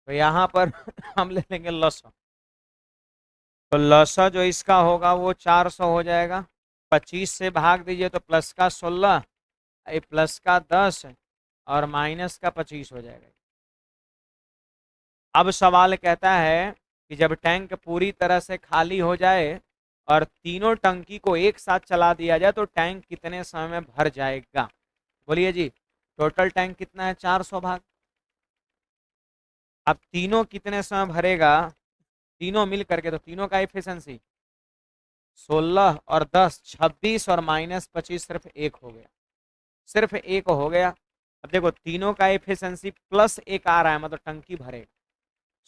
तो यहाँ पर हम ले लेंगे लसा। तो लसा जो इसका होगा वो 400 हो जाएगा। 25 से भाग दीजिए तो प्लस का 16, प्लस का 10 और माइनस का 25 हो जाएगा। अब सवाल कहता है कि जब टैंक पूरी तरह से खाली हो जाए और तीनों टंकी को एक साथ चला दिया जाए तो टैंक कितने समय में भर जाएगा? बोलिए जी। टोटल टैंक कितना है? 400 भाग। अब तीनों कितने समय भरेगा? तीनों मिल करके, तो तीनों का एफिशिएंसी 16 और 10 26 और माइनस 25 सिर्फ एक हो गया, सिर्फ एक हो गया। अब देखो तीनों का एफिशिएंसी प्लस एक आ रहा है, मतलब टंकी भरेगा।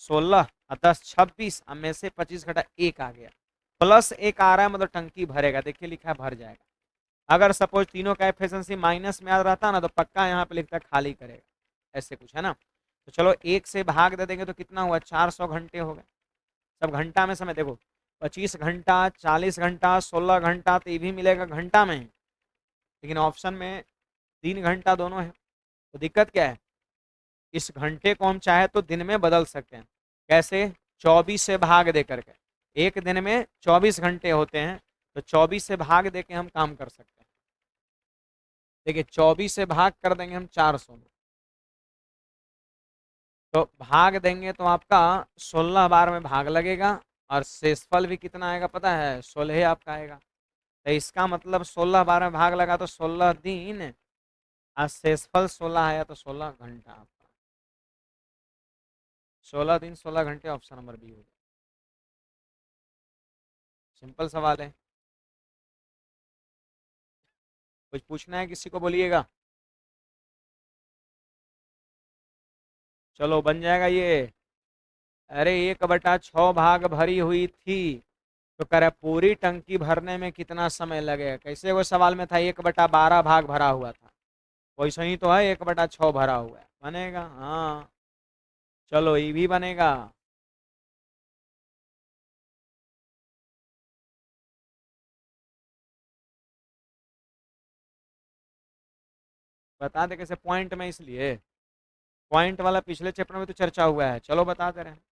16 और 10 26, अब में से 25 घटा एक आ गया, प्लस एक आ रहा है, मतलब टंकी भरेगा। देखिए लिखा है भर जाएगा। अगर सपोज तीनों का एफिशिएंसी माइनस में आ रहता ना तो पक्का यहाँ पे लिखता खाली करेगा, ऐसे कुछ है ना। तो चलो एक से भाग दे देंगे तो कितना हुआ? 400 घंटे हो गए। सब घंटा में समय देखो, 25 घंटा, 40 घंटा, 16 घंटा, तो ये भी मिलेगा घंटा में, लेकिन ऑप्शन में 3 घंटा दोनों है। तो दिक्कत क्या है? इस घंटे को हम चाहे तो दिन में बदल सकते हैं। कैसे? 24 से भाग दे करके, एक दिन में 24 घंटे होते हैं, तो 24 से भाग दे के हम काम कर सकते हैं। देखिए 24 से भाग कर देंगे हम 400 में, तो भाग देंगे तो आपका 16 बार में भाग लगेगा, और शेषफल भी कितना आएगा पता है? 16 आपका आएगा। तो इसका मतलब 16 बार में भाग लगा तो 16 दिन, और शेषफल 16 आया तो 16 घंटा आपका। 16 दिन 16 घंटे, ऑप्शन नंबर बी हो गया। सिंपल सवाल है। कुछ पूछना है किसी को? बोलिएगा। चलो बन जाएगा ये। अरे 1/6 भाग भरी हुई थी, तो कह रहा है पूरी टंकी भरने में कितना समय लगेगा। कैसे? वो सवाल में था 1/12 भाग भरा हुआ था, वैसे ही तो है 1/6 भरा हुआ है, बनेगा। हाँ चलो ये भी बनेगा। बता दे कैसे पॉइंट में, इसलिए पॉइंट वाला पिछले चैप्टर में तो चर्चा हुआ है। चलो बता दे रहे हैं।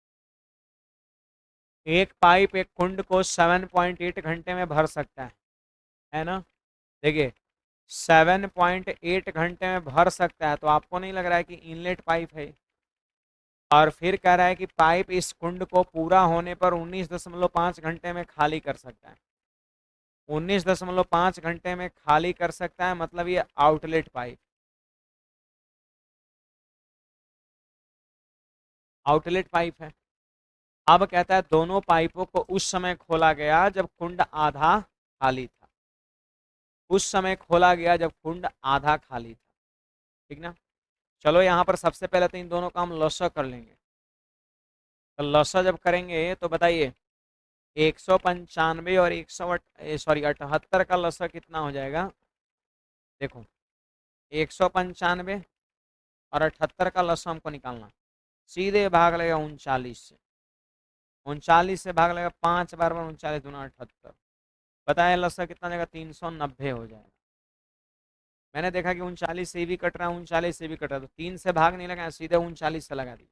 एक पाइप एक कुंड को 7.8 घंटे में भर सकता है ना? देखिए 7.8 घंटे में भर सकता है, तो आपको नहीं लग रहा है कि इनलेट पाइप है? और फिर कह रहा है कि पाइप इस कुंड को पूरा होने पर 19.5 घंटे में खाली कर सकता है। 19.5 घंटे में खाली कर सकता है, मतलब ये आउटलेट पाइप, आउटलेट पाइप है। अब कहता है दोनों पाइपों को उस समय खोला गया जब कुंड आधा खाली था। उस समय खोला गया जब कुंड आधा खाली था, ठीक ना? चलो यहाँ पर सबसे पहले तो इन दोनों का हम लॉसा कर लेंगे। तो लॉसा जब करेंगे तो बताइए 195 और 78 का लॉसा कितना हो जाएगा? देखो 195 और 78 का लॉसा हमको निकालना, सीधे भाग लगेगा 39 से। 39 से भाग लगेगा 5 बार बार 39 दूना 78, बताया लॉसा कितना जाएगा? 390 हो जाएगा। मैंने देखा कि 39 से भी कट रहा है, 39 से भी कट रहा है, तो 3 से भाग नहीं लगा, सीधे 39 से लगा दी।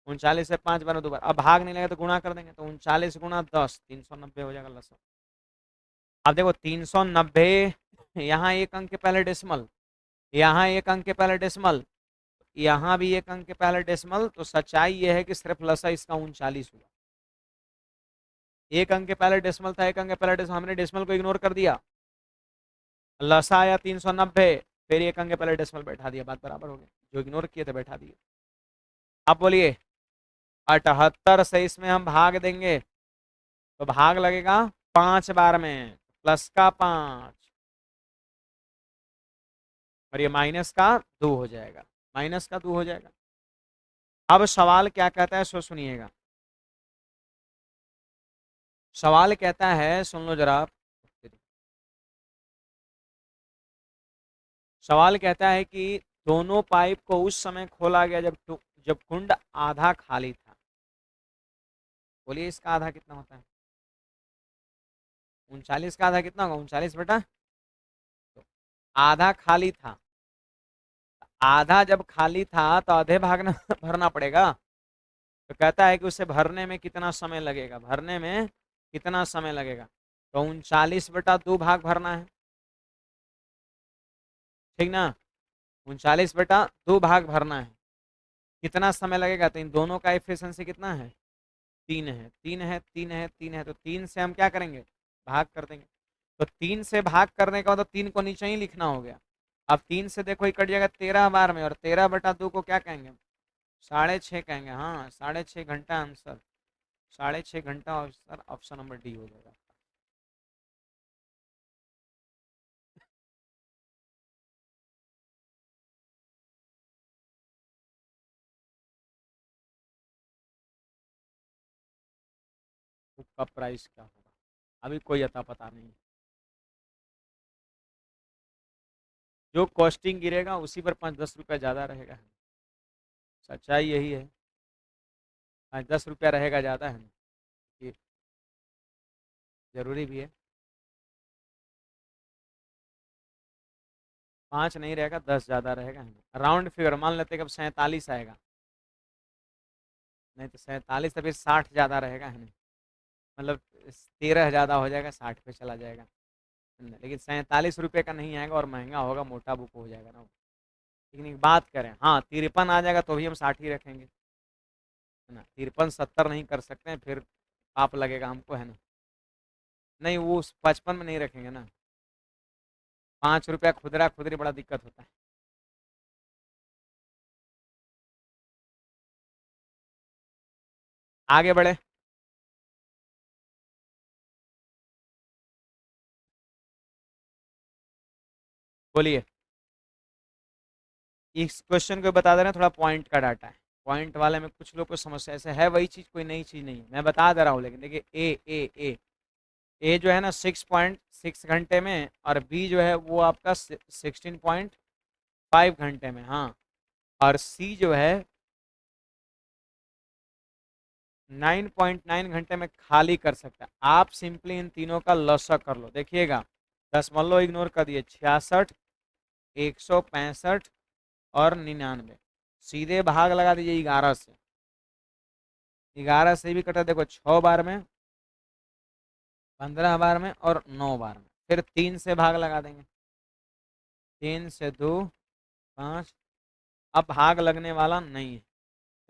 39 से 5 बार 2 बार, अब भाग नहीं लगा तो गुणा कर देंगे, तो 39 गुणा 10, 390 हो जाएगा लसा। अब देखो 390, यहाँ एक अंक के पहले डेसिमल, यहाँ एक अंक के पहले डेसिमल, यहाँ भी एक अंक के पहले डेसिमल, तो सच्चाई यह है कि सिर्फ लसा इसका 39 हुआ। एक अंक के पहले डेसिमल था, एक अंक के पहले डेसिमल, हमने डेसिमल को इग्नोर कर दिया। लसा आया 390, फिर एक अंक पहले डेसिमल बैठा दिया, बात बराबर हो गई, जो इग्नोर किए थे बैठा दिए। आप बोलिए 78 से इसमें हम भाग देंगे तो भाग लगेगा 5 बार में, प्लस का 5 और ये माइनस का 2 हो जाएगा, माइनस का 2 हो जाएगा। अब सवाल क्या कहता है सो सुनिएगा, सवाल कहता है, सुन लो जरा, सवाल कहता है कि दोनों पाइप को उस समय खोला गया जब कुंड आधा खाली था। बोलिए इसका आधा कितना होता है? 39 का आधा कितना होगा? 39 बेटा, तो आधा खाली था, आधा जब खाली था तो आधे भागना भरना पड़ेगा। तो कहता है कि उसे भरने में कितना समय लगेगा, भरने में कितना समय लगेगा? तो 39/2 भाग भरना है, ठीक ना? 39/2 भाग भरना है, कितना समय लगेगा? तो इन दोनों का एफिशिएंसी कितना है? 3 है, 3 है, 3 है, 3 है, तो 3 से हम क्या करेंगे? भाग कर देंगे। तो 3 से भाग करने का मतलब 3 को नीचे ही लिखना हो गया। अब 3 से देखो ये कट जाएगा 13 बार में, और 13/2 को क्या कहेंगे? 6.5 कहेंगे। हाँ 6.5 घंटा आंसर, 6.5 घंटा आंसर, ऑप्शन नंबर डी हो जाएगा। बुक का प्राइस क्या होगा अभी कोई अता पता नहीं, जो कॉस्टिंग गिरेगा उसी पर 5-10 रुपया ज़्यादा रहेगा। सच्चाई यही है, 5-10 रुपया रहेगा ज़्यादा है ना, ये जरूरी भी है। 5 नहीं रहेगा, 10 ज़्यादा रहेगा, राउंड फिगर मान लेते कि अब 47 आएगा, नहीं तो 47 तो फिर 60 ज़्यादा रहेगा, है ना, मतलब 13 ज़्यादा हो जाएगा, 60 पे चला जाएगा, लेकिन 47 रुपये का नहीं आएगा और महंगा होगा, मोटा बुक हो जाएगा ना। लेकिन एक बात करें, हाँ 53 आ जाएगा तो भी हम 60 ही रखेंगे, है ना, 53-70 नहीं कर सकते हैं, फिर पाप लगेगा हमको, है ना। नहीं वो 55 में नहीं रखेंगे ना, 5 रुपया खुदरा खुदरी बड़ा दिक्कत होता है। आगे बढ़े, बोलिए। इस क्वेश्चन को बता दे रहे हैं, थोड़ा पॉइंट का डाटा है, पॉइंट वाले में कुछ लोग को समस्या ऐसे है, वही चीज़ कोई नई चीज़ नहीं है, मैं बता दे रहा हूँ। लेकिन देखिए ए जो है ना 6.6 घंटे में, और बी जो है वो आपका 16.5 घंटे में, हाँ, और सी जो है 9.9 घंटे में खाली कर सकता है। आप सिंपली इन तीनों का लॉसा कर लो, देखिएगा, दशमलव इग्नोर कर दिए, 66, 165 और 99, सीधे भाग लगा दीजिए 11 से, 11 से भी कटा, देखो 6 बार में, 15 बार में और 9 बार में, फिर 3 से भाग लगा देंगे, 3 से 2, 5, अब भाग लगने वाला नहीं है,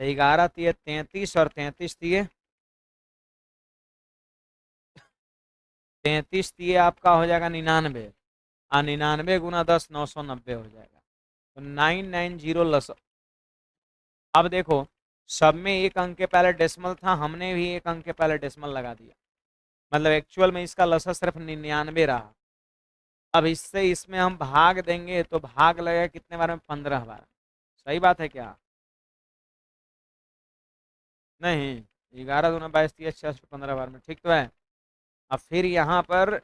तो 11 तिये 33 और 33 तिये 33 तिये आपका हो जाएगा 99, और 99 गुना 10 990 हो जाएगा, तो 990 लस। अब देखो सब में एक अंक के पहले डेसिमल था, हमने भी एक अंक के पहले डेसिमल लगा दिया, मतलब एक्चुअल में इसका लसा सिर्फ 99 रहा। अब इससे इसमें हम भाग देंगे तो भाग लगेगा कितने बार में? 15 बार। सही बात है क्या? नहीं, 11 दूना 22 30 66 15 बार में, ठीक तो है। अब फिर यहाँ पर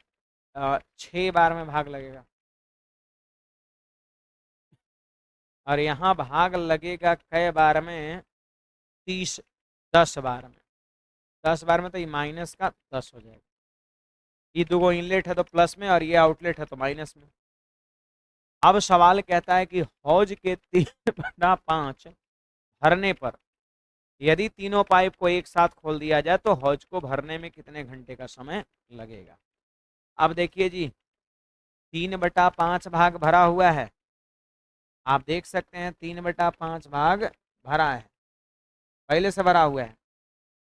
6 बार में भाग लगेगा, और यहाँ भाग लगेगा कै बार में? 30, 10 बार में, 10 बार में तो ये माइनस का 10 हो जाएगा, ये दो इनलेट है तो प्लस में और ये आउटलेट है तो माइनस में। अब सवाल कहता है कि हौज के 3/5 भरने पर यदि तीनों पाइप को एक साथ खोल दिया जाए तो हौज को भरने में कितने घंटे का समय लगेगा? अब देखिए जी, 3/5 भाग भरा हुआ है, आप देख सकते हैं 3/5 भाग भरा है, पहले से भरा हुआ है।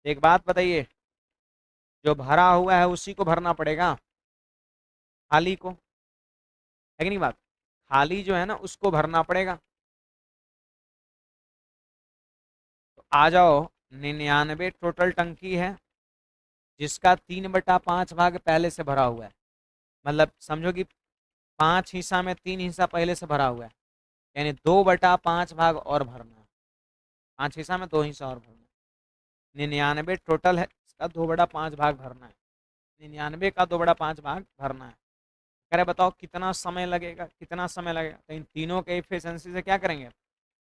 एक बात बताइए, जो भरा हुआ है उसी को भरना पड़ेगा, खाली को, है कि नहीं बात? खाली जो है ना उसको भरना पड़ेगा। तो आ जाओ, 99 टोटल टंकी है जिसका 3/5 भाग पहले से भरा हुआ है। मतलब समझो कि 5 हिस्सा में 3 हिस्सा पहले से भरा हुआ है, यानी 2/5 भाग और भरना है। 5 हिस्सा में 2 हिस्सा और भरना है। 99 टोटल है, इसका 2/5 भाग भरना है। 99 का 2/5 भाग भरना है। कह रहे बताओ कितना समय लगेगा, कितना समय लगेगा। तो इन तीनों के एफिशिएंसी से क्या करेंगे,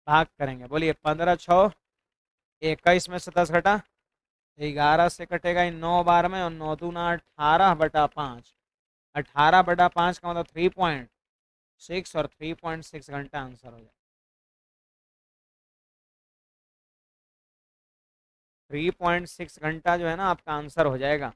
भाग करेंगे। बोलिए 15 6 21 में से 10 घटा, 11 से कटेगा इन 9 बार में, और 9 दूना 18/5। 18/5 का मतलब 3.6, और 3.6 घंटा आंसर हो जाएगा। 3.6 घंटा जो है ना आपका आंसर हो जाएगा।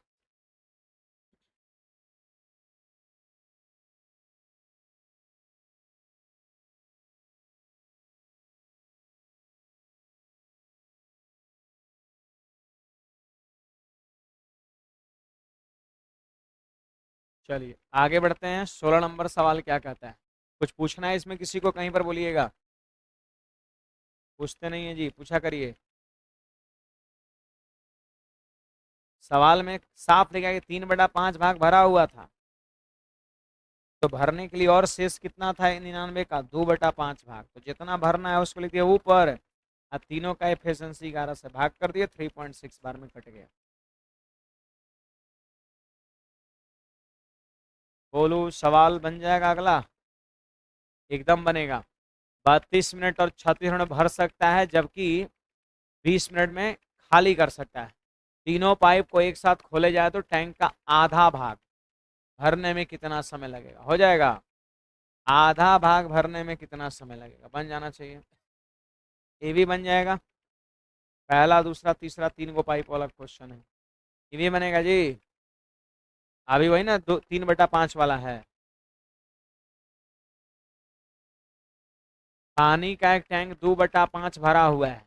चलिए आगे बढ़ते हैं। 16 नंबर सवाल क्या कहता है। कुछ पूछना है इसमें किसी को, कहीं पर बोलिएगा। पूछते नहीं है जी, पूछा करिए। सवाल में साफ लिखा है कि 3/5 भाग भरा हुआ था, तो भरने के लिए और शेष कितना था 99 का, 2/5 भाग। तो जितना भरना है उसको लिख दिया ऊपर, और तीनों का एफिशिएंसी 11 से भाग कर दिए, 3.6 बार में कट गया। बोलू सवाल बन जाएगा अगला, एकदम बनेगा। 32 मिनट और 36 मिनट भर सकता है, जबकि 20 मिनट में खाली कर सकता है। तीनों पाइप को एक साथ खोले जाए तो टैंक का आधा भाग भरने में कितना समय लगेगा। हो जाएगा, आधा भाग भरने में कितना समय लगेगा, बन जाना चाहिए। ये भी बन जाएगा। पहला दूसरा तीसरा 3 गो पाइप वाला क्वेश्चन है, ये भी बनेगा जी। अभी वही ना 3/5 वाला है। पानी का एक टैंक 2/5 भरा हुआ है।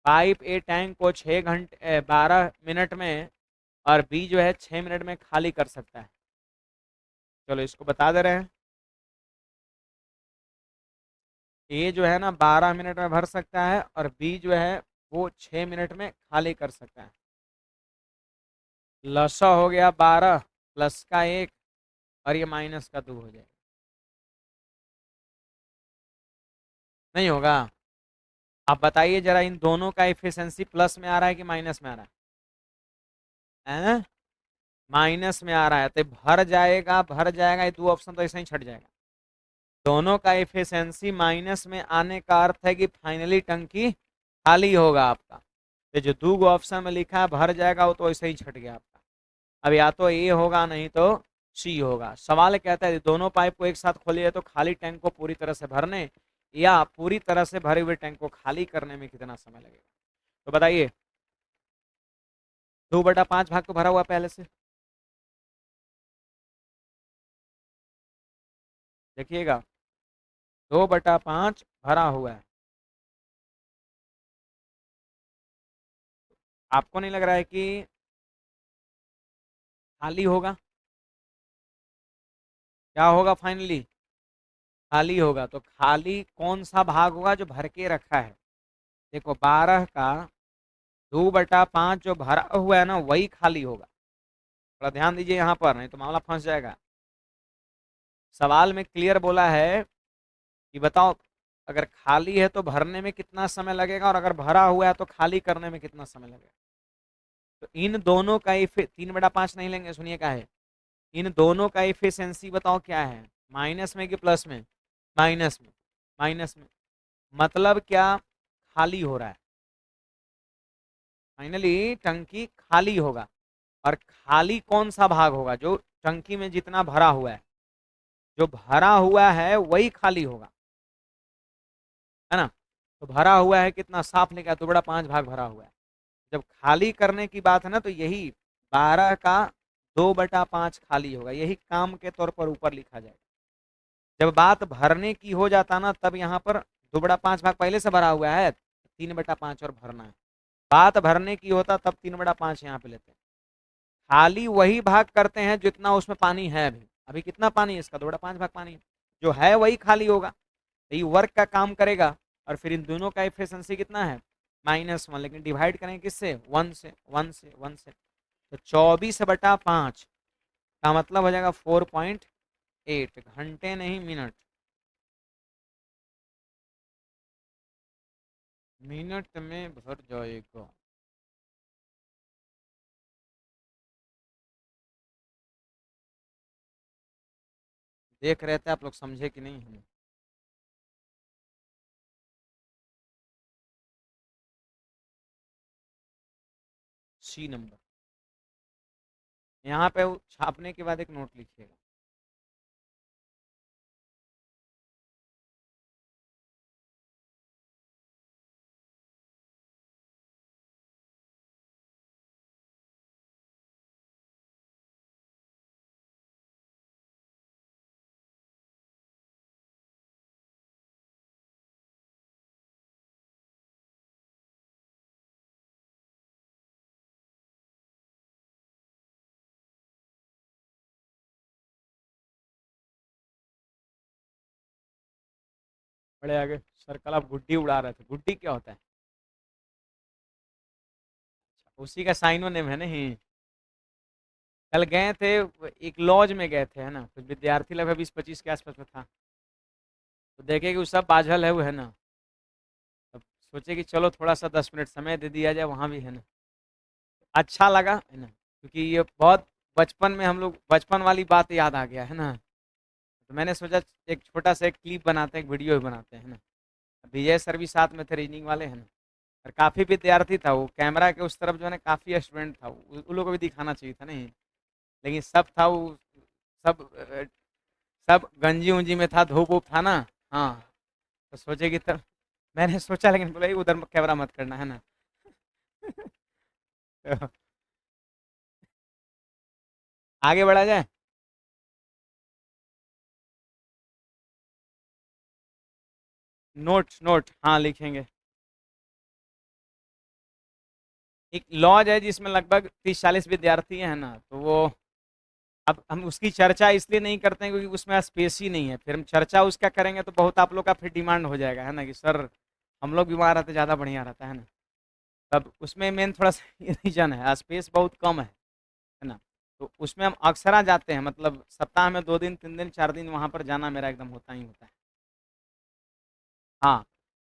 पाइप ए टैंक को 6 घंटे 12 मिनट में, और बी जो है 6 मिनट में खाली कर सकता है। चलो इसको बता दे रहे हैं। ए जो है ना 12 मिनट में भर सकता है, और बी जो है वो 6 मिनट में खाली कर सकता है। लसा हो गया 12, प्लस का 1, और ये माइनस का 2 हो जाएगा। नहीं होगा। आप बताइए जरा, इन दोनों का एफिशिएंसी प्लस में आ रहा है कि माइनस में आ रहा है? माइनस में आ रहा है, तो भर जाएगा, भर जाएगा, ये दो ऑप्शन तो ऐसे ही छट जाएगा। दोनों का एफिशिएंसी माइनस में आने का अर्थ है कि फाइनली टंकी खाली होगा आपका। तो जो दो ऑप्शन में लिखा है भर जाएगा, वो तो ऐसे ही छट गया आपका। अब या तो ए होगा, नहीं तो सी होगा। सवाल कहता है दोनों पाइप को एक साथ खोलिए तो खाली टैंक को पूरी तरह से भरने, या पूरी तरह से भरे हुए टैंक को खाली करने में कितना समय लगेगा। तो बताइए, 2/5 भाग तो भरा हुआ पहले से, देखिएगा 2/5 भरा हुआ है। आपको नहीं लग रहा है कि खाली होगा? क्या होगा फाइनली, खाली होगा। तो खाली कौन सा भाग होगा जो भर के रखा है। देखो 12 का 2/5 जो भरा हुआ है ना वही खाली होगा। थोड़ा ध्यान दीजिए यहाँ पर, नहीं तो मामला फंस जाएगा। सवाल में क्लियर बोला है कि बताओ अगर खाली है तो भरने में कितना समय लगेगा, और अगर भरा हुआ है तो खाली करने में कितना समय लगेगा। तो इन दोनों का 3/5 नहीं लेंगे, सुनिए क्या है। इन दोनों का इफिशियंसी बताओ क्या है, माइनस में कि प्लस में। माइनस में। माइनस में मतलब क्या, खाली हो रहा है। फाइनली टंकी खाली होगा, और खाली कौन सा भाग होगा, जो टंकी में जितना भरा हुआ है, जो भरा हुआ है वही खाली होगा, है ना। तो भरा हुआ है कितना, साफ लिखा है 2/5 भाग भरा हुआ है। जब खाली करने की बात है ना, तो यही 12 का 2/5 खाली होगा, यही काम के तौर पर ऊपर लिखा जाएगा। जब बात भरने की हो जाता ना, तब यहाँ पर 2/5 भाग पहले से भरा हुआ है, 3/5 और भरना है। बात भरने की होता तब 3/5 यहाँ पे लेते हैं। खाली वही भाग करते हैं जितना उसमें पानी है। अभी अभी कितना पानी है इसका, 2/5 भाग पानी है। जो है वही खाली होगा, तो ये वर्क का काम करेगा। और फिर इन दोनों का एफिशिएंसी कितना है, -1, लेकिन डिवाइड करेंगे किससे, 1 से, 1 से, 1 से। तो 24/5 का मतलब हो जाएगा 4.8 घंटे, नहीं मिनट, मिनट में भर जाएगा। देख रहे थे आप लोग, समझे कि नहीं हम। सी नंबर, यहाँ पे छापने के बाद एक नोट लिखिएगा। बड़े आगे सर, कल आप गुड्डी उड़ा रहे थे, गुड्डी क्या होता है, उसी का साइनो नेम है नहीं। कल गए थे, एक लॉज में गए थे, है ना, कुछ विद्यार्थी लगभग 20-25 के आसपास में था, तो देखे कि वो सब बाझल है, वो है ना, तब सोचे कि चलो थोड़ा सा 10 मिनट समय दे दिया जाए, वहाँ भी है ना, अच्छा लगा, है ना, क्योंकि ये बहुत बचपन में हम लोग, बचपन वाली बात याद आ गया, है ना। तो मैंने सोचा एक छोटा सा एक क्लिप बनाते हैं, एक वीडियो बनाते हैं, है ना। विजय सर भी साथ में थे, रीजनिंग वाले, है ना। और काफ़ी विद्यार्थी था, वो कैमरा के उस तरफ जो है ना काफ़ी स्टूडेंट था, उन लोगों को भी दिखाना चाहिए था नहीं, लेकिन सब था वो, सब सब गंजी उंजी में था, धूप वूप था ना। हाँ, तो सोचे कि तब मैंने सोचा, लेकिन बोला उधर कैमरा मत करना, है ना। तो आगे बढ़ा जाए। नोट नोट, हाँ लिखेंगे। एक लॉज है जिसमें लगभग 30-40 विद्यार्थी हैं ना, तो वो, अब हम उसकी चर्चा इसलिए नहीं करते हैं क्योंकि उसमें स्पेस ही नहीं है, फिर हम चर्चा उसका करेंगे तो बहुत आप लोग का फिर डिमांड हो जाएगा, है ना, कि सर हम लोग भी वहाँ रहते ज़्यादा बढ़िया रहता है ना। तब उसमें मेन थोड़ा सा ये रीजन है, स्पेस बहुत कम है ना। तो उसमें हम अक्सर जाते हैं, मतलब सप्ताह में 2 दिन 3 दिन 4 दिन वहाँ पर जाना मेरा एकदम होता ही होता है। हाँ,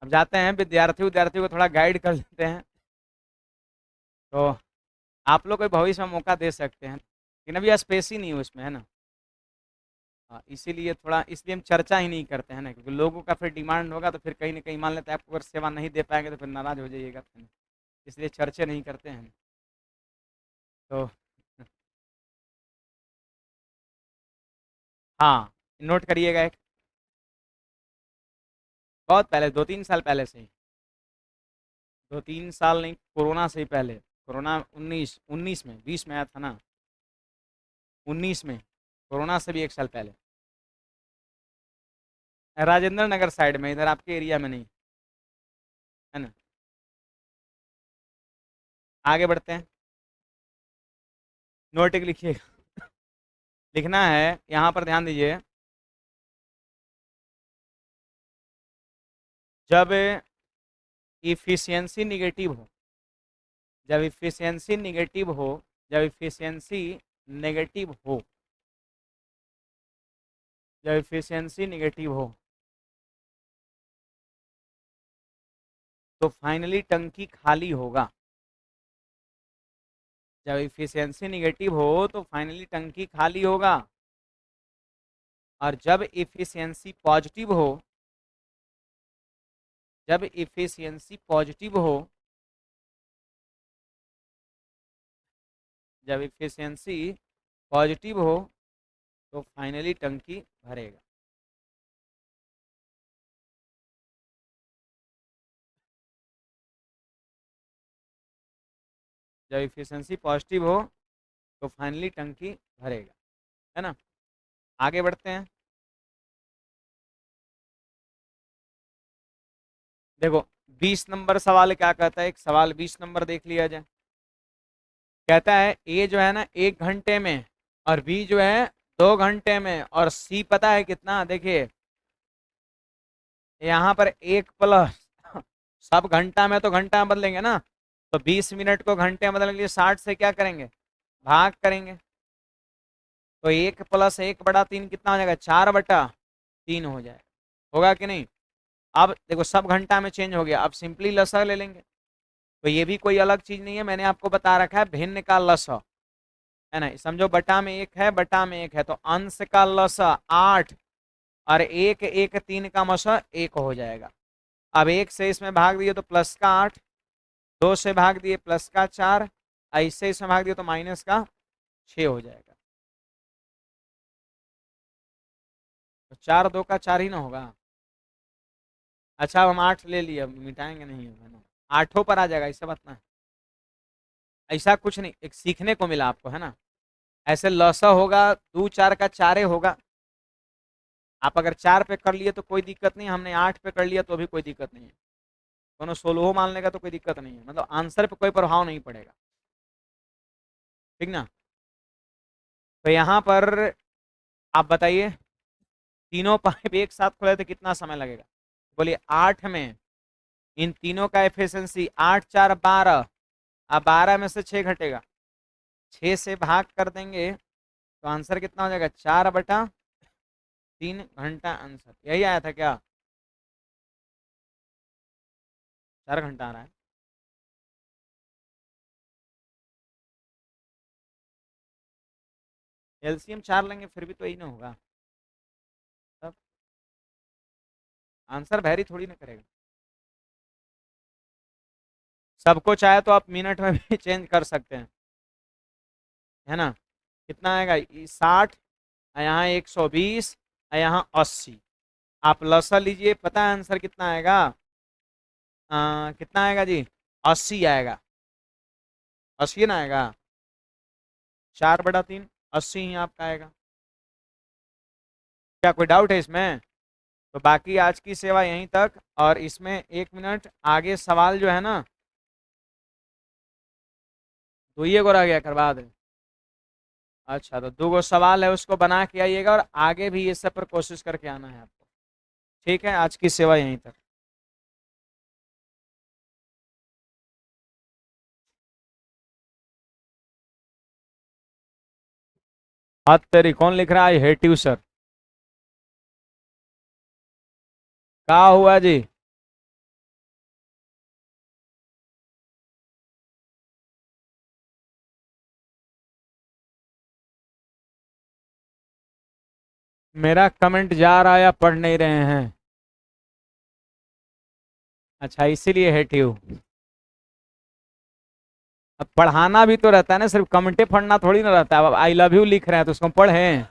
अब जाते हैं, विद्यार्थी विद्यार्थी को थोड़ा गाइड कर लेते हैं, तो आप लोग को भविष्य में मौका दे सकते हैं, लेकिन अभी स्पेस ही नहीं है उसमें, है ना। हाँ, इसीलिए थोड़ा, इसलिए हम चर्चा ही नहीं करते हैं ना, क्योंकि लोगों का फिर डिमांड होगा तो फिर कहीं ना कहीं मान लेते हैं आपको, अगर सेवा नहीं दे पाएंगे तो फिर नाराज हो जाइएगा, है ना? इसलिए चर्चा नहीं करते हैं। तो हाँ, नोट करिएगा एक, बहुत पहले, 2-3 साल पहले से ही, 2-3 साल नहीं, कोरोना से ही पहले, कोरोना 19 में, 20 में आया था ना, 19 में, कोरोना से भी 1 साल पहले। राजेंद्र नगर साइड में, इधर आपके एरिया में नहीं, है ना। आगे बढ़ते हैं, नोट एक लिखिएगा। लिखना है, यहाँ पर ध्यान दीजिए, जब इफिशियंसी निगेटिव हो, जब इफिशियंसी निगेटिव हो, जब इफिशियंसी नेगेटिव हो, जब इफिशियंसी निगेटिव हो, तो फाइनली टंकी खाली होगा। जब इफिशियंसी निगेटिव हो तो फाइनली टंकी खाली होगा। और जब इफिशियंसी पॉजिटिव हो, जब इफिशियंसी पॉजिटिव हो, जब इफिशियंसी पॉजिटिव हो, तो फाइनली टंकी भरेगा। जब इफिशियंसी पॉजिटिव हो तो फाइनली टंकी भरेगा, है ना। आगे बढ़ते हैं, देखो 20 नंबर सवाल क्या कहता है, एक सवाल 20 नंबर देख लिया जाए। कहता है ए जो है ना 1 घंटे में, और बी जो है 2 घंटे में, और सी पता है कितना, देखिए यहाँ पर 1 प्लस सब घंटा में तो घंटा में बदलेंगे ना, तो 20 मिनट को घंटे में बदलने के लिए 60 से क्या करेंगे, भाग करेंगे। तो 1 प्लस 1/3 कितना हो जाएगा, 4/3 हो जाएगा, होगा कि नहीं। अब देखो सब घंटा में चेंज हो गया, अब सिंपली लसा ले लेंगे। तो ये भी कोई अलग चीज नहीं है, मैंने आपको बता रखा है भिन्न का लसा, है ना। समझो बटा में 1 है, बटा में 1 है, तो अंश का लसा 8 और 1 1 3 का मसा 1 हो जाएगा। अब 1 से इसमें भाग दिए तो प्लस का 8, 2 से भाग दिए प्लस का 4, ऐसे इसमें भाग दिए तो माइनस का 6 हो जाएगा। तो 4 2 का 4 ही ना होगा। अच्छा अब हम 8 ले लिए, अब मिटाएंगे नहीं, है ना, 8 पर आ जाएगा, ऐसा बात ना है। ऐसा कुछ नहीं, एक सीखने को मिला आपको, है ना। ऐसे लसा होगा 2 4 का 4 होगा। आप अगर 4 पे कर लिए तो कोई दिक्कत नहीं, हमने 8 पे कर लिया तो भी कोई दिक्कत नहीं है। दोनों 16 मान लेगा तो कोई दिक्कत नहीं है, मतलब आंसर पे कोई प्रभाव नहीं पड़ेगा, ठीक ना। तो यहाँ पर आप बताइए, तीनों पाइप एक साथ खोले तो कितना समय लगेगा, बोलिए 8 में इन तीनों का एफिशिएंसी 8 4 12, अब 12 में से 6 घटेगा, 6 से भाग कर देंगे तो आंसर कितना हो जाएगा, 4/3 घंटा आंसर। यही आया था क्या, 4 घंटा आ रहा है। एलसीएम 4 लेंगे फिर भी तो यही ना होगा, तब आंसर वैरी थोड़ी ना करेगा। सबको चाहे तो आप मिनट में भी चेंज कर सकते हैं, है ना। कितना आएगा, 60, यहाँ 120, यहाँ 80। आप लसा लीजिए, पता है आंसर कितना आएगा, कितना आएगा जी, 80 आएगा, 80 ना आएगा, 4/3 80 ही आपका आएगा। क्या कोई डाउट है इसमें। तो बाकी आज की सेवा यहीं तक, और इसमें 1 मिनट आगे सवाल जो है ना, तो ये को रह गया करवा दे। अच्छा तो 2 सवाल है, उसको बना के आइएगा, और आगे भी ये सब पर कोशिश करके आना है आपको। ठीक है, आज की सेवा यहीं तक। हाथ तेरी कौन लिख रहा है, आई हेट यू सर। क्या हुआ जी, मेरा कमेंट जा रहा है या पढ़ नहीं रहे हैं। अच्छा इसीलिए हेट यू। अब पढ़ाना भी तो रहता है ना, सिर्फ कमेंटे पढ़ना थोड़ी ना रहता है। अब आई लव यू लिख रहे हैं तो उसको पढ़ें।